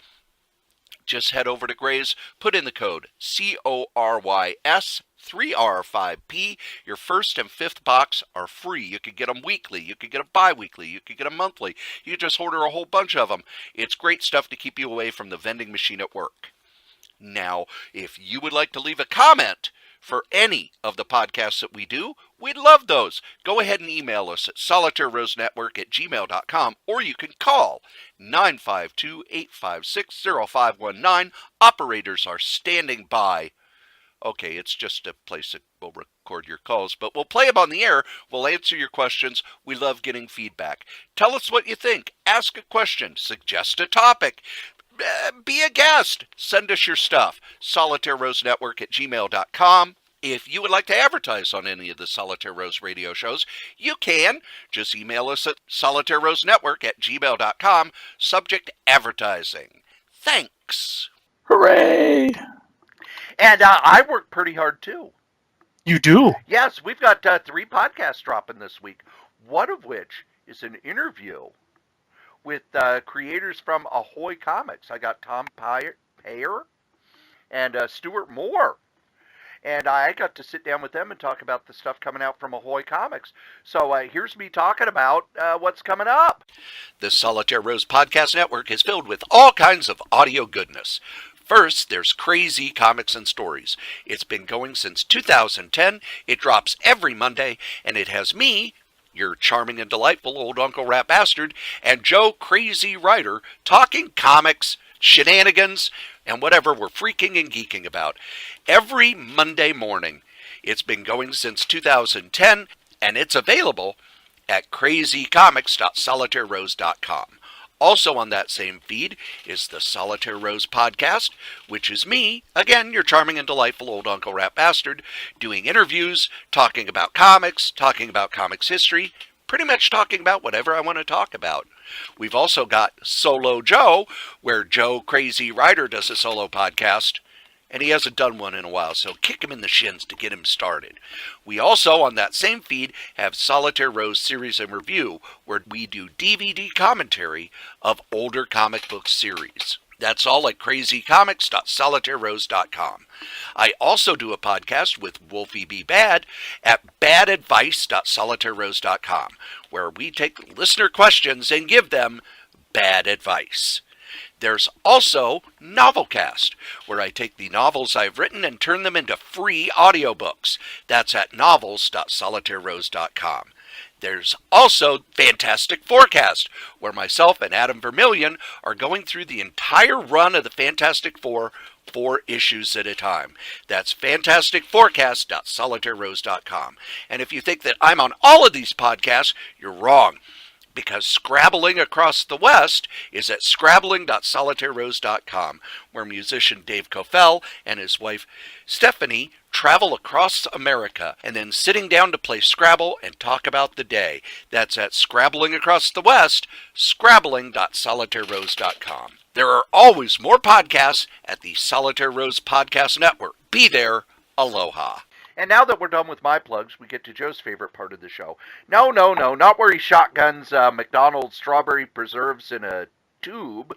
Just head over to Graze, put in the code CORYS3R5P. Your first and fifth box are free. You could get them weekly. You could get them bi-weekly. You could get them monthly. You could just order a whole bunch of them. It's great stuff to keep you away from the vending machine at work. Now, if you would like to leave a comment for any of the podcasts that we do, we'd love those. Go ahead and email us at solitairerosenetwork@gmail.com, or you can call 952-856-0519. Operators are standing by. Okay, it's just a place that will record your calls, but we'll play them on the air. We'll answer your questions. We love getting feedback. Tell us what you think. Ask a question. Suggest a topic. Be a guest. Send us your stuff. SolitaireRoseNetwork@gmail.com. If you would like to advertise on any of the Solitaire Rose radio shows, you can. Just email us at SolitaireRoseNetwork@gmail.com. Subject advertising. Thanks. Hooray! And I work pretty hard, too. You do? Yes, we've got 3 podcasts dropping this week, one of which is an interview with creators from Ahoy Comics. I got Tom Payer and Stuart Moore. And I got to sit down with them and talk about the stuff coming out from Ahoy Comics. So here's me talking about what's coming up. The Solitaire Rose Podcast Network is filled with all kinds of audio goodness. First, there's Crazy Comics and Stories. It's been going since 2010. It drops every Monday, and it has me, your charming and delightful old Uncle Rat Bastard, and Joe Crazy Writer talking comics, shenanigans, and whatever we're freaking and geeking about. Every Monday morning. It's been going since 2010, and it's available at crazycomics.solitairerose.com. Also on that same feed is the Solitaire Rose Podcast, which is me, again, your charming and delightful old Uncle Rat Bastard, doing interviews, talking about comics history, pretty much talking about whatever I want to talk about. We've also got Solo Joe, where Joe Crazy Rider does a solo podcast, and he hasn't done one in a while, so kick him in the shins to get him started. We also, on that same feed, have Solitaire Rose Series and Review, where we do DVD commentary of older comic book series. That's all at crazycomics.solitairerose.com. I also do a podcast with Wolfie B. Bad at badadvice.solitairerose.com, where we take listener questions and give them bad advice. There's also Novelcast, where I take the novels I've written and turn them into free audiobooks. That's at novels.solitairerose.com. There's also Fantastic Forecast, where myself and Adam Vermillion are going through the entire run of the Fantastic Four, 4 issues at a time. That's fantasticforecast.solitairerose.com. And if you think that I'm on all of these podcasts, you're wrong, because Scrabbling Across the West is at scrabbling.solitairerose.com, where musician Dave Cofell and his wife Stephanie travel across America and then sitting down to play Scrabble and talk about the day. That's at Scrabbling Across the West, scrabbling.solitairerose.com. There are always more podcasts at the Solitaire Rose Podcast Network. Be there. Aloha. And now that we're done with my plugs, we get to Joe's favorite part of the show. No, not where he shotguns McDonald's strawberry preserves in a tube.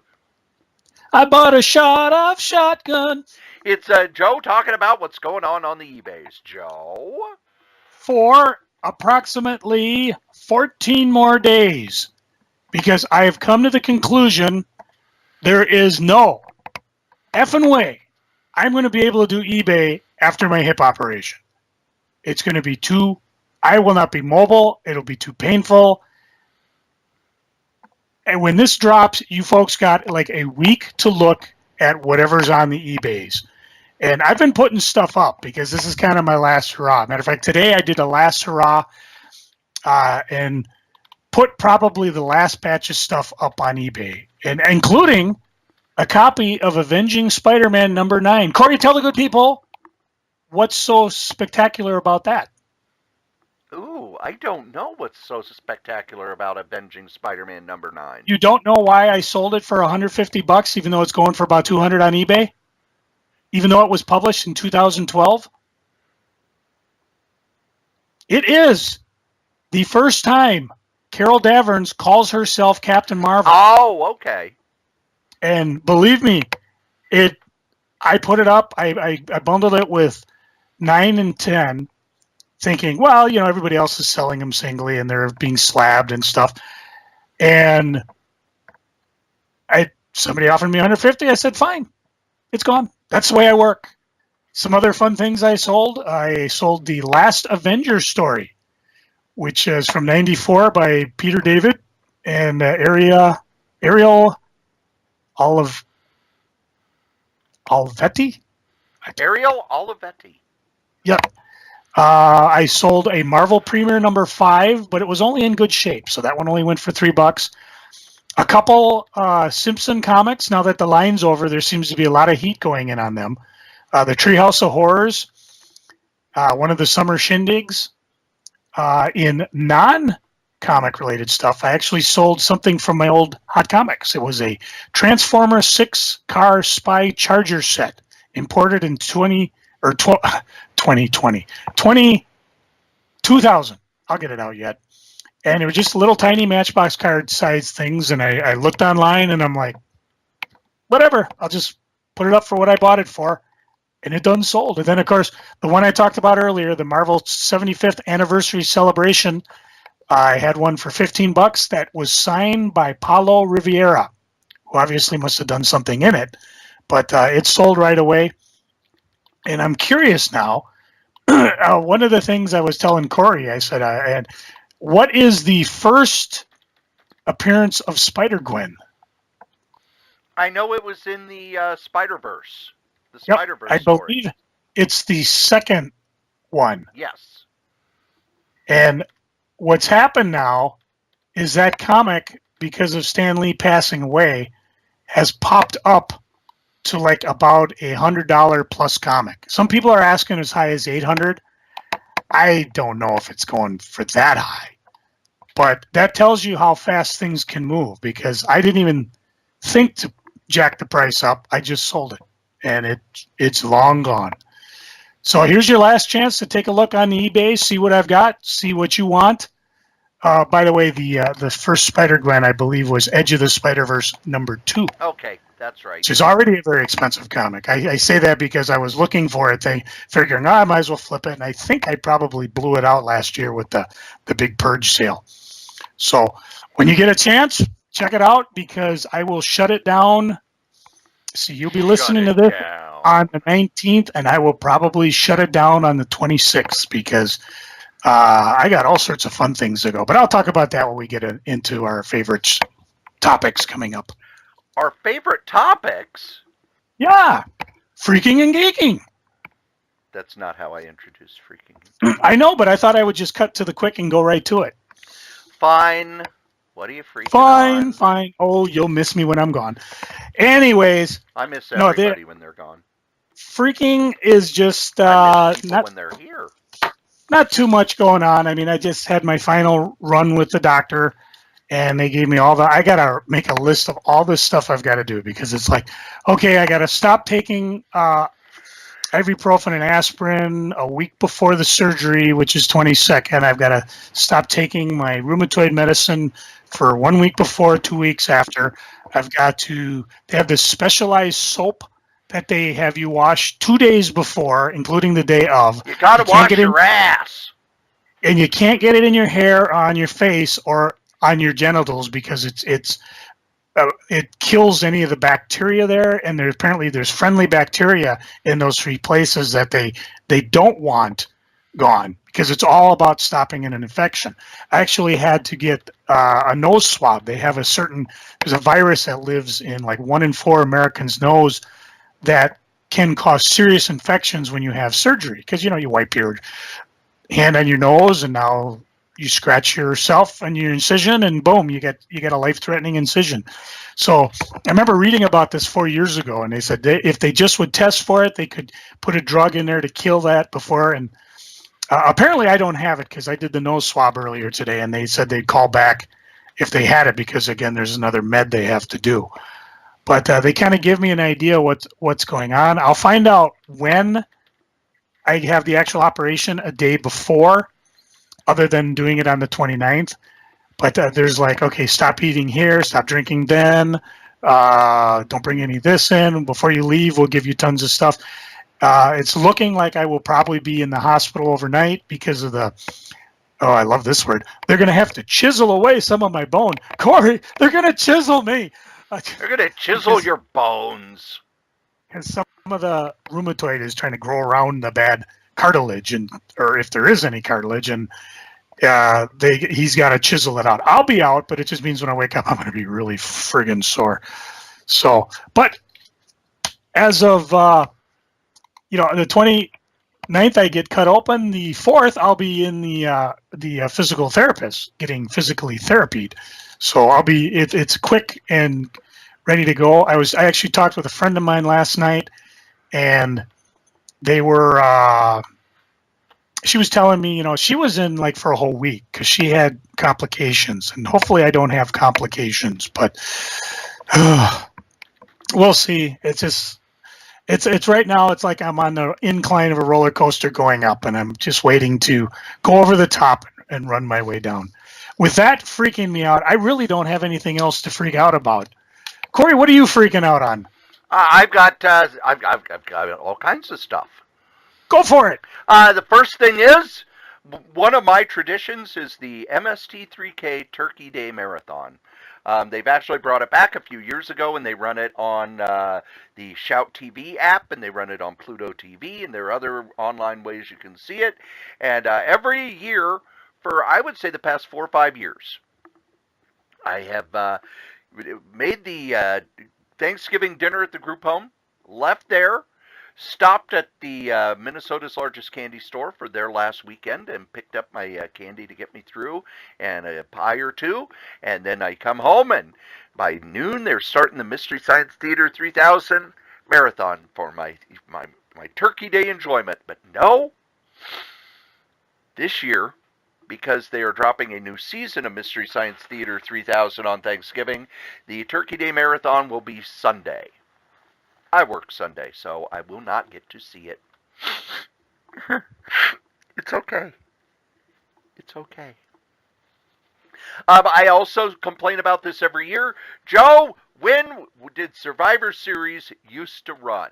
I bought a shot of shotgun. It's Joe talking about what's going on the eBays. Joe? For approximately 14 more days, because I have come to the conclusion there is no effing way I'm going to be able to do eBay after my hip operation. It's going to be I will not be mobile. It'll be too painful. And when this drops, you folks got like a week to look at whatever's on the eBays. And I've been putting stuff up because this is kind of my last hurrah. Matter of fact, today I did a last hurrah and put probably the last batch of stuff up on eBay, and including a copy of Avenging Spider-Man number 9. Cory, tell the good people what's so spectacular about that. Ooh, I don't know what's so spectacular about Avenging Spider-Man number 9. You don't know why I sold it for $150, even though it's going for about $200 on eBay? Even though it was published in 2012? It is the first time Carol Danvers calls herself Captain Marvel. Oh, okay. And believe me, I put it up. I bundled it with 9 and 10, thinking, well, everybody else is selling them singly and they're being slabbed and stuff. And somebody offered me $150. I said, fine, it's gone. That's the way I work. Some other fun things I sold. I sold the Last Avenger story, which is from '94 by Peter David and Ariel Olivetti. Ariel Olivetti. Yep. I sold a Marvel Premiere number 5, but it was only in good shape, so that one only went for $3. A couple Simpson comics. Now that the line's over, there seems to be a lot of heat going in on them. The Treehouse of Horrors, one of the Summer Shindigs. In non-comic related stuff, I actually sold something from my old Hot Comics. It was a Transformer 6-car spy charger set, imported in 2000. I'll get it out yet. And it was just little tiny Matchbox card size things. And I looked online and I'm like, whatever, I'll just put it up for what I bought it for. And it done sold. And then, of course, the one I talked about earlier, the Marvel 75th anniversary celebration, I had one for $15 that was signed by Paulo Riviera, who obviously must have done something in it. But it sold right away. And I'm curious now. One of the things I was telling Cory, I said, what is the first appearance of Spider-Gwen? I know it was in the Spider-Verse. The Yep, Spider-Verse I story. believe it's the second one. Yes. And what's happened now is that comic, because of Stan Lee passing away, has popped up to like about $100 plus comic. Some people are asking as high as $800. I don't know if it's going for that high, But that tells you how fast things can move, because I didn't even think to jack the price up. I just sold it, and it's long gone. So here's your last chance to take a look on eBay, see what I've got, see what you want. By the way, the first Spider-Gwen, I believe, was Edge of the Spider-Verse #2. Okay, that's right. Which is already a very expensive comic. I say that because I was looking for it. They figuring, I might as well flip it. And I think I probably blew it out last year with the big purge sale. So when you get a chance, check it out, because I will shut it down. See, you'll be listening to this on the 19th, and I will probably shut it down on the 26th, because I got all sorts of fun things to go. But I'll talk about that when we get into our favorite topics coming up. Our favorite topics? Yeah, freaking and geeking. That's not how I introduced freaking. I know, but I thought I would just cut to the quick and go right to it. Fine. What are you freaking on? Fine. Oh, you'll miss me when I'm gone. Anyways. I miss everybody when they're gone. Freaking is just I miss people when they're here. Not too much going on. I mean, I just had my final run with the doctor, and they gave me I got to make a list of all this stuff I've got to do, because it's like, okay, I got to stop taking ibuprofen and aspirin a week before the surgery, which is 22nd. I've got to stop taking my rheumatoid medicine for 1 week before, 2 weeks after. They have this specialized soap that they have you wash 2 days before, including the day of. You got to wash your ass. And you can't get it in your hair, on your face, or on your genitals, because it kills any of the bacteria there, and there's friendly bacteria in those 3 places that they don't want gone, because it's all about stopping an infection. I actually had to get a nose swab. There's a virus that lives in like 1 in 4 Americans' nose that can cause serious infections when you have surgery, because you wipe your hand on your nose, and now you scratch yourself and your incision, and boom, you get a life-threatening incision. So I remember reading about this 4 years ago, and they said if they just would test for it, they could put a drug in there to kill that before. And apparently I don't have it, because I did the nose swab earlier today, and they said they'd call back if they had it, because again, there's another med they have to do. But they kind of give me an idea what's going on. I'll find out when I have the actual operation a day before, other than doing it on the 29th. But there's like, okay, stop eating here, stop drinking then, don't bring any of this in. Before you leave, we'll give you tons of stuff. It's looking like I will probably be in the hospital overnight because of I love this word. They're going to have to chisel away some of my bone. Cory, they're going to chisel me. They're going to chisel your bones. Because some of the rheumatoid is trying to grow around the bad cartilage, or if there is any cartilage, and he's got to chisel it out. I'll be out, but it just means when I wake up, I'm going to be really friggin' sore. So, but as of the 29th, I get cut open. The 4th, I'll be in the physical therapist getting physically therapied. So I'll be it's quick and ready to go. I actually talked with a friend of mine last night, and they were she was telling me, she was in like for a whole week because she had complications, and hopefully I don't have complications, but we'll see. It's just it's right now, it's like I'm on the incline of a roller coaster going up, and I'm just waiting to go over the top and run my way down. With that freaking me out, I really don't have anything else to freak out about. Cory, what are you freaking out on? I've got all kinds of stuff. Go for it. The first thing is, one of my traditions is the MST3K Turkey Day Marathon. They've actually brought it back a few years ago, and they run it on the Shout TV app, and they run it on Pluto TV, and there are other online ways you can see it. And every year, for I would say the past 4 or 5 years, I have made the Thanksgiving dinner at the group home, left there, stopped at the Minnesota's largest candy store for their last weekend, and picked up my candy to get me through, and a pie or two, and then I come home, and by noon they're starting the Mystery Science Theater 3000 marathon for my Turkey Day enjoyment. But no, this year because they are dropping a new season of Mystery Science Theater 3000 on Thanksgiving. The Turkey Day Marathon will be Sunday. I work Sunday, so I will not get to see it. It's okay. It's okay. I also complain about this every year. Joe, when did Survivor Series used to run?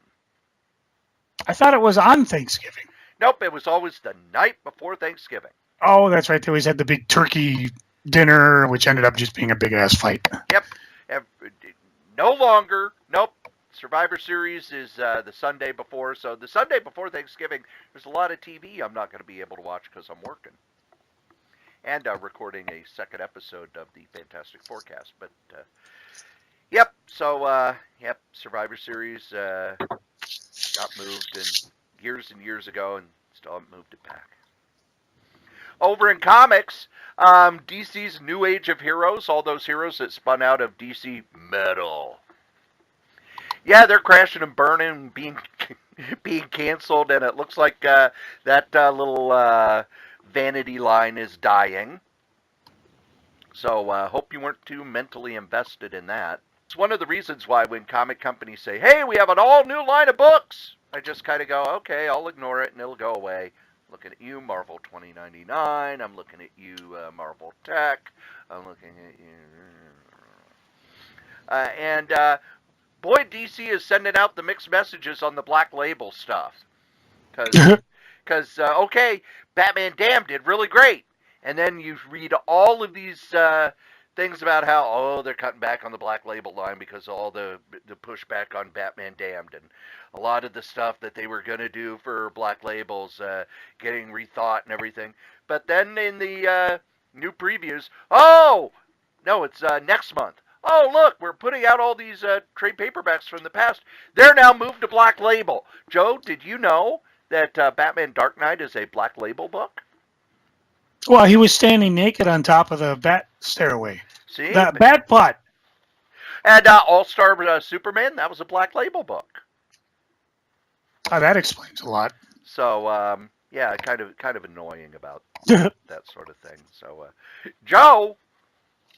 I thought it was on Thanksgiving. Nope, it was always the night before Thanksgiving. Oh, that's right. They always had the big turkey dinner, which ended up just being a big-ass fight. Yep. No longer. Nope. Survivor Series is the Sunday before. So the Sunday before Thanksgiving, there's a lot of TV I'm not going to be able to watch because I'm working. And recording a second episode of the Fantastic Forecast. But, yep. So, yep, Survivor Series got moved and years ago and still haven't moved it back. Over in comics, DC's New Age of Heroes, all those heroes that spun out of DC Metal. Yeah, they're crashing and burning, being canceled, and it looks like that little vanity line is dying. So hope you weren't too mentally invested in that. It's one of the reasons why when comic companies say, hey, we have an all-new line of books, I just kind of go, okay, I'll ignore it and it'll go away. Looking at you, Marvel 2099. I'm looking at you, Marvel Tech. I'm looking at you. Boy, DC is sending out the mixed messages on the Black Label stuff. Because, okay, Batman Damned did really great. And then you read all of these things about how, they're cutting back on the Black Label line because of all the pushback on Batman Damned. And a lot of the stuff that they were going to do for Black Labels getting rethought and everything. But then in the new previews, it's next month. Oh, look, we're putting out all these trade paperbacks from the past. They're now moved to Black Label. Joe, did you know that Batman Dark Knight is a Black Label book? Well, he was standing naked on top of the bat stairway. See? The bat putt. And All-Star Superman, that was a Black Label book. Oh, that explains a lot. So, yeah, kind of annoying about that sort of thing. So, Joe,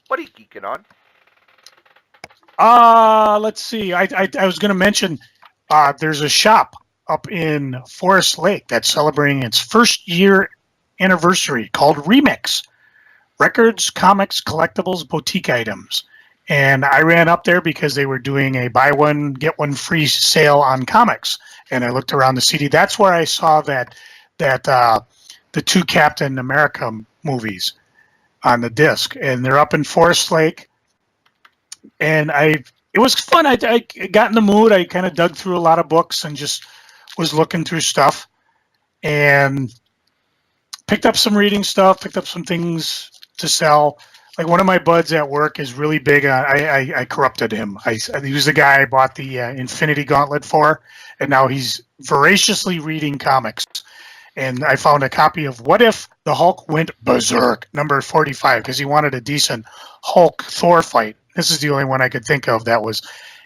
what are you geeking on? Let's see. I was going to mention there's a shop up in Forest Lake that's celebrating its first year anniversary called Remix. Records, comics, collectibles, boutique items. And I ran up there because they were doing a buy one, get one free sale on comics. And I looked around the CD. That's where I saw that the two Captain America movies on the disc. And they're up in Forest Lake. And it was fun. I got in the mood. I kind of dug through a lot of books and just was looking through stuff. And picked up some reading stuff, picked up some things to sell. Like one of my buds at work is really big. I corrupted him. He was the guy I bought the Infinity Gauntlet for, and now he's voraciously reading comics. And I found a copy of What If the Hulk Went Berserk, number 45, because he wanted a decent Hulk-Thor fight. This is the only one I could think of that was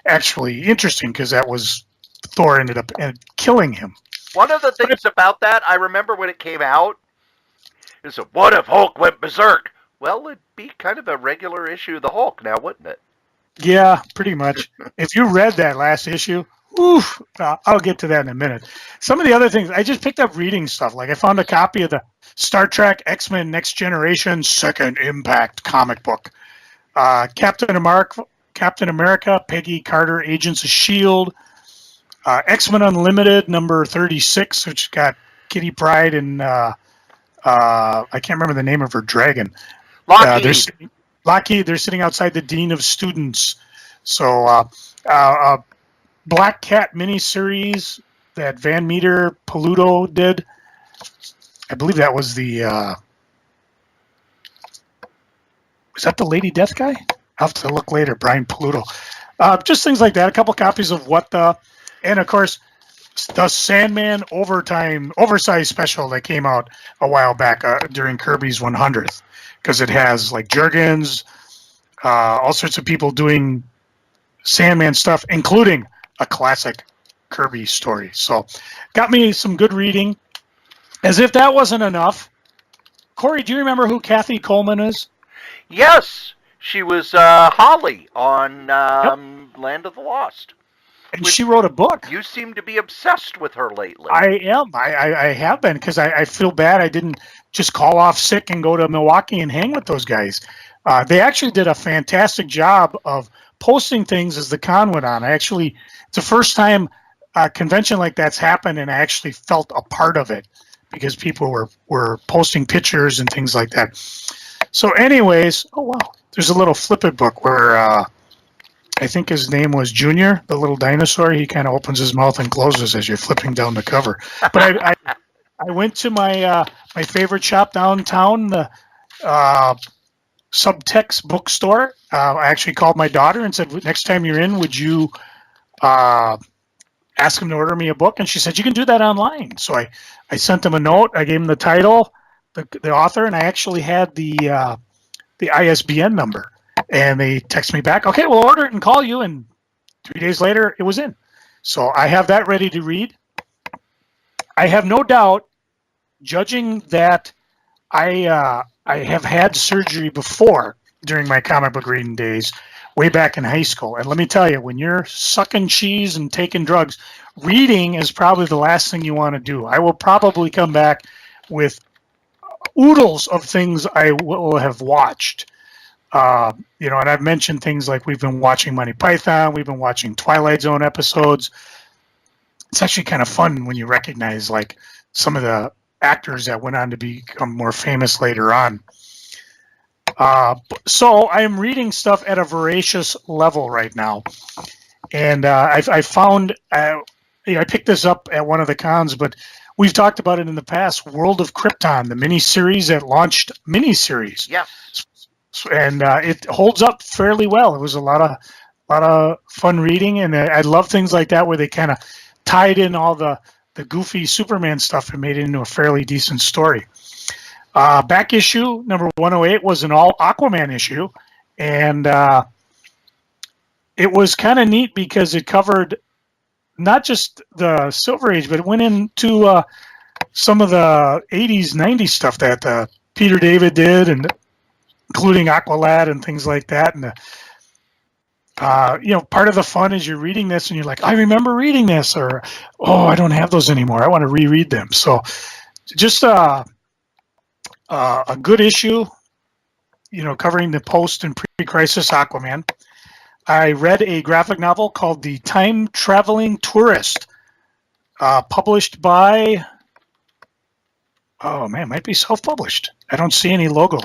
actually interesting, because that was Thor ended up killing him. One of the things about that, I remember when it came out, is a What If Hulk Went Berserk? Well, it'd be kind of a regular issue of the Hulk now, wouldn't it? Yeah, pretty much. If you read that last issue, oof, I'll get to that in a minute. Some of the other things, I just picked up reading stuff. Like I found a copy of the Star Trek X-Men Next Generation Second Impact comic book. Captain America, Peggy Carter, Agents of S.H.I.E.L.D., X-Men Unlimited, number 36, which got Kitty Pryde and I can't remember the name of her dragon. Lockheed. They're sitting outside the Dean of Students. So, Black Cat miniseries that Van Meter Peludo did. I believe that was was that the Lady Death guy? I'll have to look later. Brian Peludo. Just things like that. A couple copies of and of course, the Sandman oversized special that came out a while back during Kirby's 100th, because it has like Jurgens, all sorts of people doing Sandman stuff, including a classic Kirby story. So got me some good reading. As if that wasn't enough, Cory, do you remember who Kathy Coleman is? Yes, she was Holly on Yep. Land of the Lost. And she wrote a book. You seem to be obsessed with her lately. I am. I have been, because I feel bad I didn't just call off sick and go to Milwaukee and hang with those guys. They actually did a fantastic job of posting things as the con went on. It's the first time a convention like that's happened, and I actually felt a part of it because people were posting pictures and things like that. So anyways, oh wow, there's a little flip-it book where I think his name was Junior, the little dinosaur. He kind of opens his mouth and closes as you're flipping down the cover. But I went to my favorite shop downtown, the Subtext bookstore. I actually called my daughter and said, next time you're in, would you ask him to order me a book? And she said, you can do that online. So I sent him a note. I gave him the title, the author, and I actually had the ISBN number. And they text me back, okay, we'll order it and call you. And 3 days later, it was in. So I have that ready to read. I have no doubt, judging that I have had surgery before during my comic book reading days, way back in high school. And let me tell you, when you're sucking cheese and taking drugs, reading is probably the last thing you want to do. I will probably come back with oodles of things I will have watched. And I've mentioned things like we've been watching Monty Python, we've been watching Twilight Zone episodes. It's actually kind of fun when you recognize like some of the actors that went on to become more famous later on. So I'm reading stuff at a voracious level right now. And I found, I picked this up at one of the cons, but we've talked about it in the past, World of Krypton, the miniseries that launched miniseries. Yeah. And it holds up fairly well. It was a lot of fun reading, and I love things like that where they kind of tied in all the goofy Superman stuff and made it into a fairly decent story. Back issue number 108 was an all Aquaman issue, and it was kind of neat because it covered not just the Silver Age, but it went into some of the 80s, 90s stuff that Peter David did, and including Aqualad and things like that. And part of the fun is you're reading this and you're like, I remember reading this, or oh, I don't have those anymore, I want to reread them. So just a good issue, covering the post and pre-crisis Aquaman. I read a graphic novel called The Time Traveling Tourist, published by, might be self-published. I don't see any logo.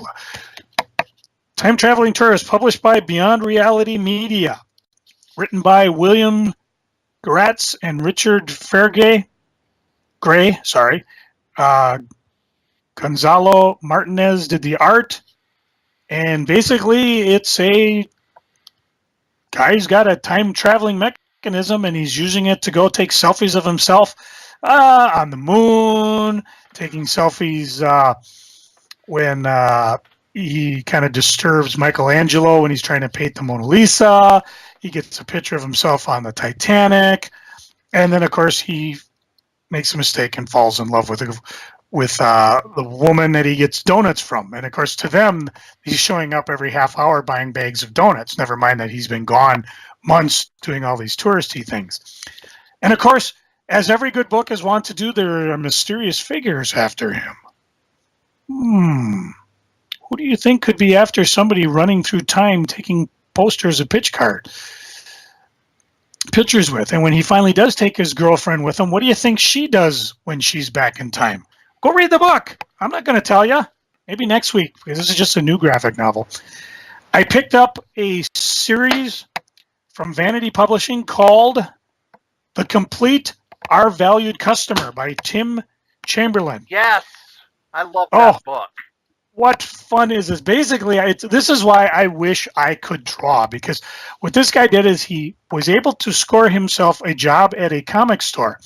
Time Traveling Tourist, published by Beyond Reality Media, written by William Gratz and Richard Gray. Gonzalo Martinez did the art, and basically it's a guy's got a time traveling mechanism, and he's using it to go take selfies of himself on the moon, taking selfies when he kind of disturbs Michelangelo when he's trying to paint the Mona Lisa. He gets a picture of himself on the Titanic. And then, of course, he makes a mistake and falls in love with the woman that he gets donuts from. And, of course, to them, he's showing up every half hour buying bags of donuts, never mind that he's been gone months doing all these touristy things. And, of course, as every good book is wont to do, there are mysterious figures after him. Who do you think could be after somebody running through time taking posters of pictures with? And when he finally does take his girlfriend with him, what do you think she does when she's back in time? Go read the book. I'm not going to tell you. Maybe next week, because this is just a new graphic novel. I picked up a series from Vanity Publishing called The Complete Our Valued Customer by Tim Chamberlain. Yes, I love that book. What fun is this? Basically, this is why I wish I could draw, because what this guy did is he was able to score himself a job at a comic store.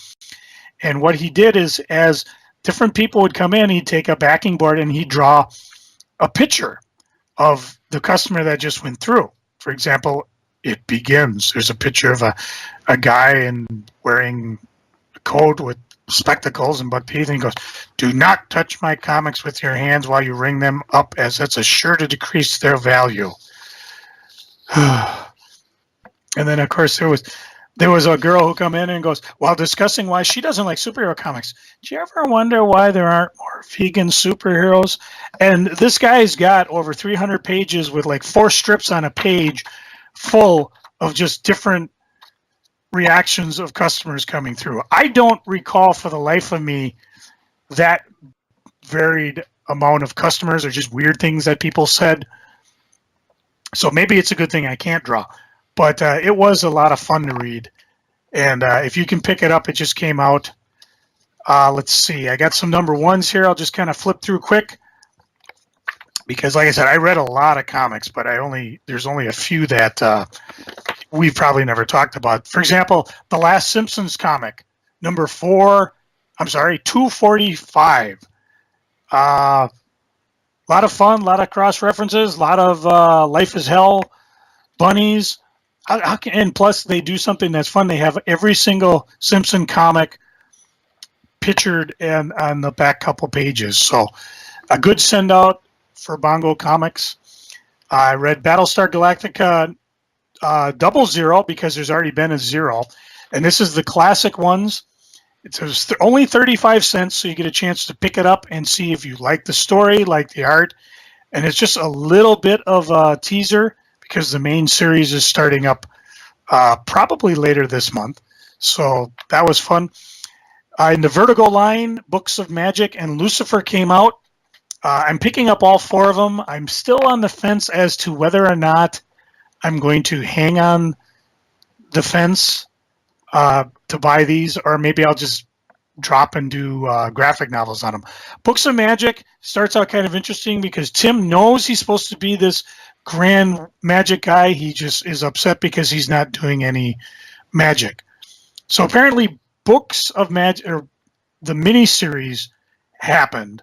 And what he did is, as different people would come in, he'd take a backing board and he'd draw a picture of the customer that just went through. For example, It Begins. There's a picture of a guy wearing a coat with spectacles and buck teeth, and he goes, "Do not touch my comics with your hands while you ring them up, as that's a sure to decrease their value." And then, of course, there was a girl who come in and goes, while discussing why she doesn't like superhero comics, "Do you ever wonder why there aren't more vegan superheroes?" And this guy's got over 300 pages with like 4 strips on a page full of just different reactions of customers coming through. I don't recall for the life of me that varied amount of customers or just weird things that people said. So maybe it's a good thing I can't draw. But it was a lot of fun to read. And if you can pick it up, it just came out. Let's see. I got some number ones here. I'll just kind of flip through quick. Because like I said, I read a lot of comics, but there's only a few that we've probably never talked about. For example, the last Simpsons comic, number 245. A lot of fun, a lot of cross references, a lot of Life is Hell bunnies. And plus, they do something that's fun. They have every single Simpson comic pictured and on the back couple pages. So a good send out for Bongo Comics. I read Battlestar Galactica 00 because there's already been a 0. And this is the classic ones. It's only 35 cents, so you get a chance to pick it up and see if you like the story, like the art. And it's just a little bit of a teaser because the main series is starting up probably later this month. So that was fun. In the Vertigo line, Books of Magic and Lucifer came out. I'm picking up all 4 of them. I'm still on the fence as to whether or not I'm going to hang on the fence to buy these, or maybe I'll just drop and do graphic novels on them. Books of Magic starts out kind of interesting because Tim knows he's supposed to be this grand magic guy. He just is upset because he's not doing any magic. So apparently Books of Magic, or the miniseries, happened,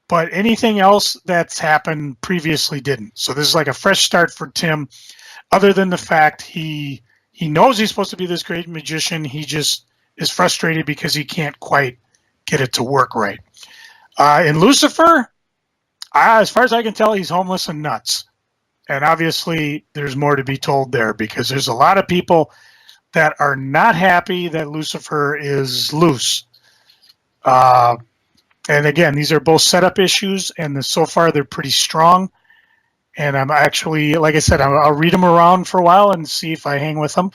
but anything else that's happened previously didn't. So this is like a fresh start for Tim, other than the fact he knows he's supposed to be this great magician. He just is frustrated because he can't quite get it to work right. In Lucifer, as far as I can tell, he's homeless and nuts. And obviously, there's more to be told there because there's a lot of people that are not happy that Lucifer is loose. And again, these are both setup issues, and so far they're pretty strong. And I'm actually, like I said, I'll read them around for a while and see if I hang with them.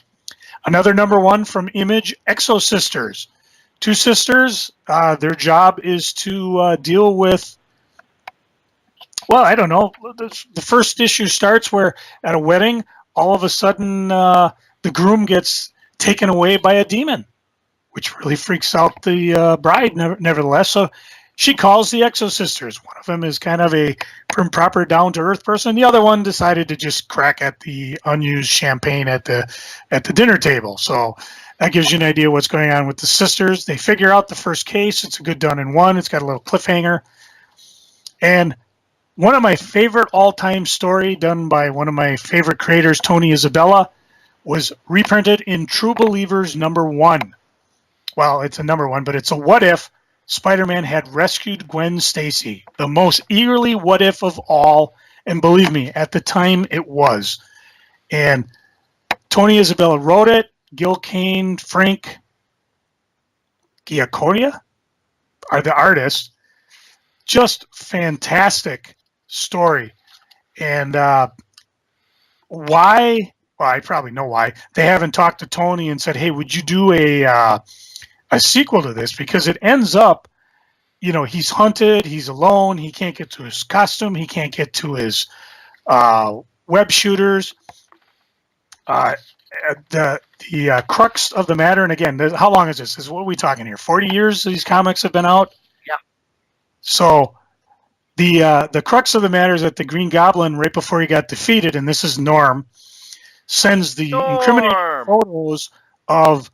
Another number 1 from Image, Exo Sisters. 2 sisters, their job is to deal with, well, I don't know. The first issue starts where at a wedding, all of a sudden the groom gets taken away by a demon, which really freaks out the bride nevertheless. So she calls the Exo Sisters. One of them is kind of a prim, proper, down-to-earth person. The other one decided to just crack at the unused champagne at the dinner table. So that gives you an idea what's going on with the sisters. They figure out the first case. It's a good done in one. It's got a little cliffhanger. And one of my favorite all-time story done by one of my favorite creators, Tony Isabella, was reprinted in True Believers number 1. Well, it's a number 1, but it's a what if Spider-Man had rescued Gwen Stacy, the most eagerly what if of all, and believe me, at the time it was. And Tony Isabella wrote it, Gil Kane, Frank Giaconia are the artists. Just fantastic story. And why? Well, I probably know why. They haven't talked to Tony and said, hey, would you do a sequel to this? Because it ends up, he's hunted, he's alone, he can't get to his costume, he can't get to his web shooters. The crux of the matter, and again, how long is this? What are we talking here? 40 years these comics have been out? Yeah. So the crux of the matter is that the Green Goblin, right before he got defeated, and this is Norm, sends the incriminating photos of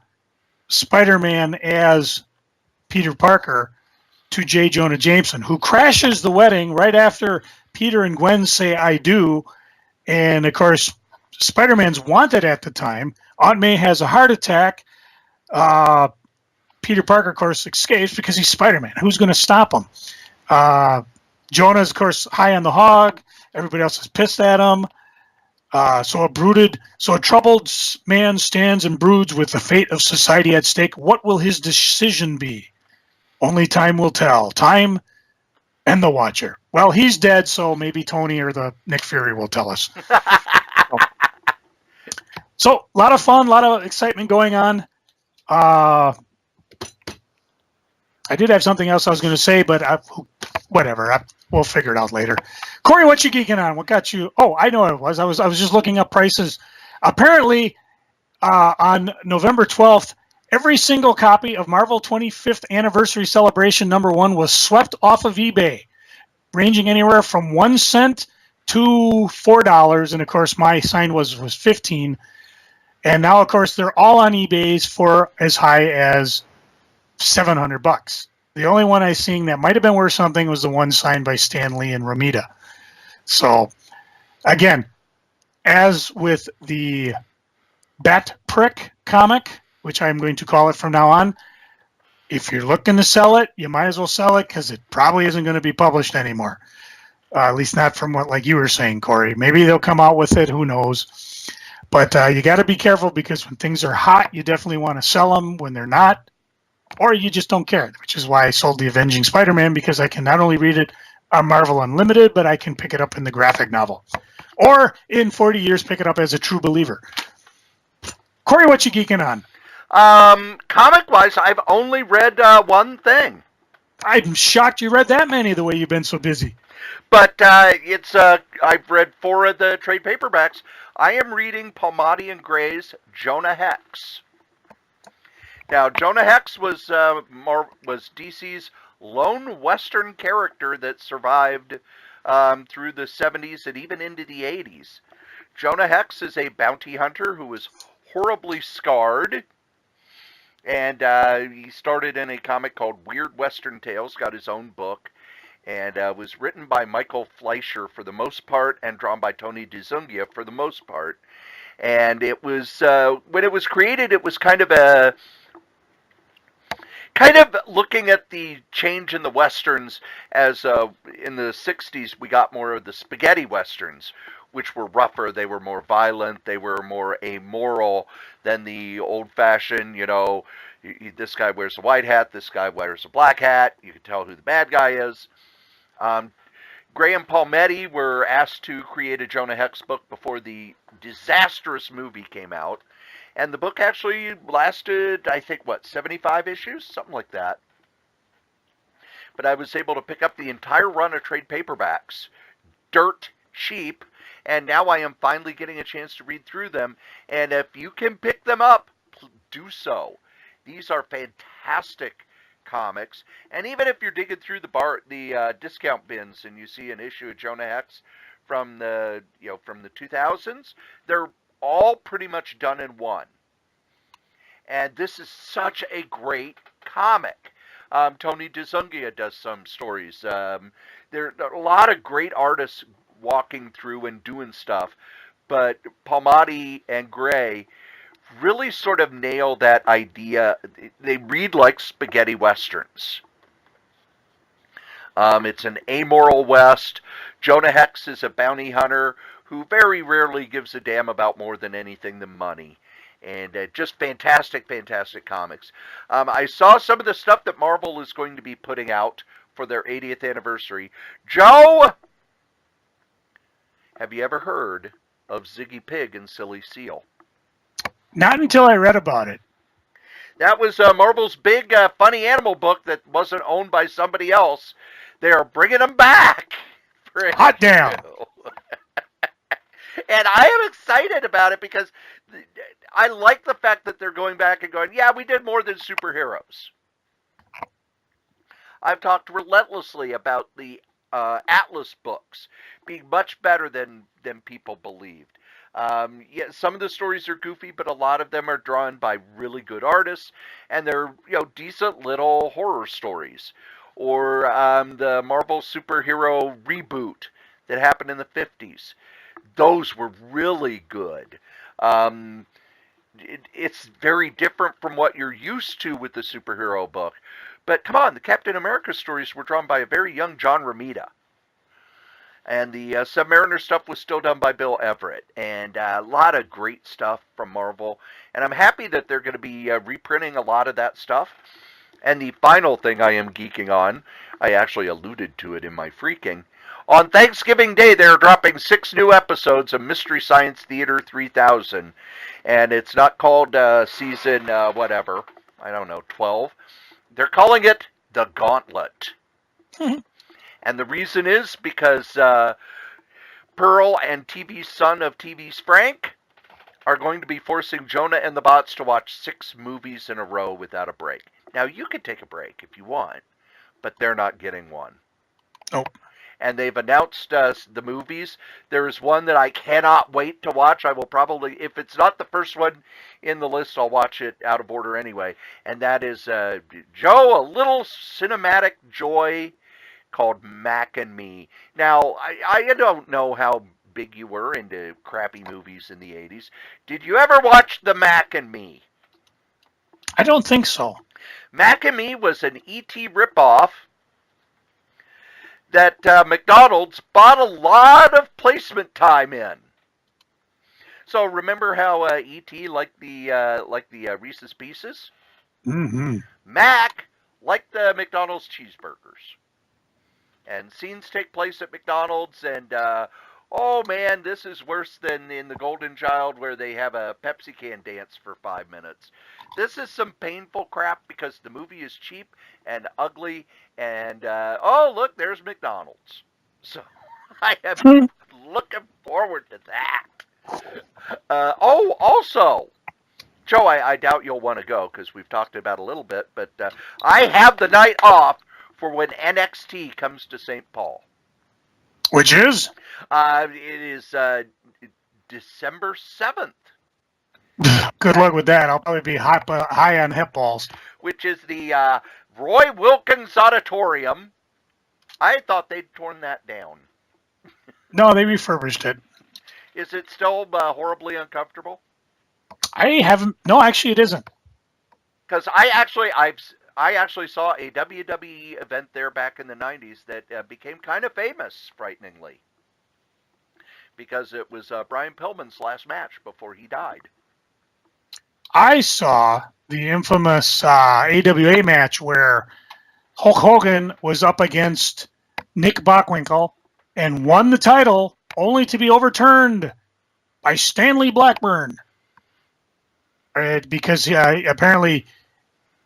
Spider-Man as Peter Parker to J. Jonah Jameson, who crashes the wedding right after Peter and Gwen say I do. And of course, Spider-Man's wanted at the time. Aunt May has a heart attack. Peter Parker, of course, escapes because he's Spider-Man. Who's going to stop him? Jonah's, of course, high on the hog. Everybody else is pissed at him. So a troubled man stands and broods with the fate of society at stake. What will his decision be? Only time will tell. Time and the Watcher. Well, he's dead, so maybe Tony or the Nick Fury will tell us. So, a lot of fun, a lot of excitement going on. I did have something else I was going to say, but whatever. We'll figure it out later. Cory, what you geeking on? What got you? Oh, I know what it was. I was just looking up prices. Apparently, on November 12th, every single copy of Marvel 25th Anniversary Celebration #1 was swept off of eBay, ranging anywhere from 1 cent to $4. And of course, my sign was 15. And now, of course, they're all on eBay's for as high as $700. The only one I seen that might have been worth something was the one signed by Stan Lee and Romita. So, again, as with the Bat Prick comic, which I'm going to call it from now on, if you're looking to sell it, you might as well sell it because it probably isn't going to be published anymore. At least not from what, like you were saying, Cory. Maybe they'll come out with it. Who knows? But you got to be careful because when things are hot, you definitely want to sell them. When they're not, or you just don't care, which is why I sold The Avenging Spider-Man, because I can not only read it on Marvel Unlimited, but I can pick it up in the graphic novel. Or in 40 years, pick it up as a true believer. Cory, what you geeking on? Comic-wise, I've only read one thing. I'm shocked you read that many the way you've been so busy. But I've read 4 of the trade paperbacks. I am reading Palmiotti and Gray's Jonah Hex. Now, Jonah Hex was DC's lone Western character that survived through the 70s and even into the 80s. Jonah Hex is a bounty hunter who was horribly scarred. And he started in a comic called Weird Western Tales, got his own book, and was written by Michael Fleischer for the most part and drawn by Tony DeZungia for the most part. And it was, when it was created, it was kind of looking at the change in the Westerns as in the 60s we got more of the spaghetti Westerns, which were rougher, they were more violent, they were more amoral than the old-fashioned, this guy wears a white hat, this guy wears a black hat, you can tell who the bad guy is. Gray and Palmiotti were asked to create a Jonah Hex book before the disastrous movie came out, and the book actually lasted, I think, 75 issues? Something like that. But I was able to pick up the entire run of trade paperbacks, dirt cheap, and now I am finally getting a chance to read through them. And if you can pick them up, do so. These are fantastic comics. And even if you're digging through the discount bins and you see an issue of Jonah Hex from the 2000s, they're all pretty much done in one. And this is such a great comic. Tony DeZungia does some stories. There are a lot of great artists walking through and doing stuff, but Palmiotti and Gray really sort of nail that idea. They read like spaghetti westerns. It's an amoral West. Jonah Hex is a bounty hunter who very rarely gives a damn about more than anything than money. And just fantastic, fantastic comics. I saw some of the stuff that Marvel is going to be putting out for their 80th anniversary. Joe! Have you ever heard of Ziggy Pig and Silly Seal? Not until I read about it. That was Marvel's big funny animal book that wasn't owned by somebody else. They are bringing them back. Hot damn! And I am excited about it because I like the fact that they're going back and going, yeah, we did more than superheroes. I've talked relentlessly about the Atlas books being much better than people believed. Yeah, some of the stories are goofy, but a lot of them are drawn by really good artists, and they're decent little horror stories. Or the Marvel superhero reboot that happened in the 50s. Those were really good. it's very different from what you're used to with the superhero book. But come on, the Captain America stories were drawn by a very young John Romita. And the Submariner stuff was still done by Bill Everett. And a lot of great stuff from Marvel. And I'm happy that they're going to be reprinting a lot of that stuff. And the final thing I am geeking on, I actually alluded to it in my freaking. On Thanksgiving Day, they're dropping 6 new episodes of Mystery Science Theater 3000. And it's not called season whatever, I don't know, 12. They're calling it The Gauntlet. And the reason is because Pearl and TV's son of TV's Frank are going to be forcing Jonah and the bots to watch 6 movies in a row without a break. Now, you can take a break if you want, but they're not getting one. Nope. And they've announced the movies. There is one that I cannot wait to watch. I will probably, if it's not the first one in the list, I'll watch it out of order anyway. And that is, Joe, a little cinematic joy called Mac and Me. Now, I don't know how big you were into crappy movies in the 80s. Did you ever watch The Mac and Me? I don't think so. Mac and Me was an E.T. ripoff that McDonald's bought a lot of placement time in. So remember how E.T. liked the Reese's Pieces? Mm-hmm. Mac liked the McDonald's cheeseburgers. And scenes take place at McDonald's, and oh man, this is worse than in The Golden Child where they have a Pepsi can dance for 5 minutes. This is some painful crap because the movie is cheap and ugly, and oh look, there's McDonald's. So I am looking forward to that. Oh, also, Joe, I doubt you'll want to go because we've talked about it a little bit, but I have the night off for when NXT comes to St. Paul. Which is? It is December 7th. Good luck with that. I'll probably be high on hip balls. Which is the Roy Wilkins Auditorium. I thought they'd torn that down. No, they refurbished it. Is it still horribly uncomfortable? I haven't. No, actually, it isn't. Because I actually saw a WWE event there back in the 90s that became kind of famous, frighteningly. Because it was Brian Pillman's last match before he died. I saw the infamous AWA match where Hulk Hogan was up against Nick Bockwinkel and won the title only to be overturned by Stanley Blackburn. Because apparently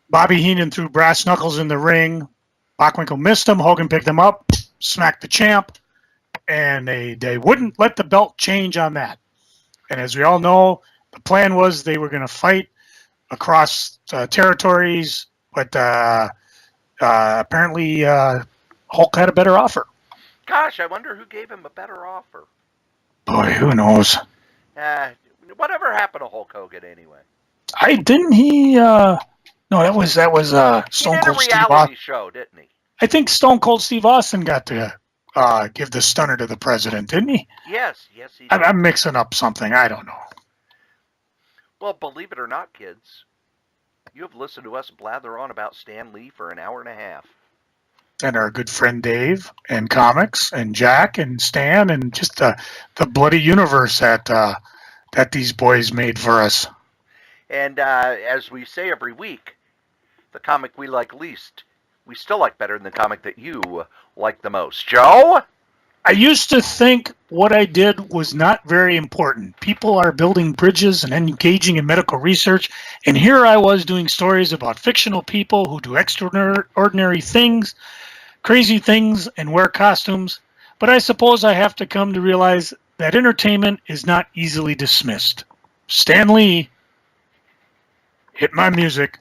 Bobby Heenan threw brass knuckles in the ring. Bockwinkel missed him. Hogan picked him up, smacked the champ, and they wouldn't let the belt change on that. And as we all know, the plan was they were going to fight across territories, but apparently Hulk had a better offer. Gosh, I wonder who gave him a better offer. Boy, who knows? Whatever happened to Hulk Hogan anyway? No, that was Stone Cold Steve Austin. He did a reality show, didn't he? I think Stone Cold Steve Austin got to give the stunner to the president, didn't he? Yes, he did. I'm mixing up something. I don't know. Well, believe it or not, kids, you have listened to us blather on about Stan Lee for an hour and a half. And our good friend Dave, and comics, and Jack, and Stan, and just the bloody universe that these boys made for us. And as we say every week, the comic we like least, we still like better than the comic that you like the most. Joe? I used to think what I did was not very important. People are building bridges and engaging in medical research, and here I was doing stories about fictional people who do extraordinary things, crazy things, and wear costumes. But I suppose I have to come to realize that entertainment is not easily dismissed. Stan Lee, hit my music.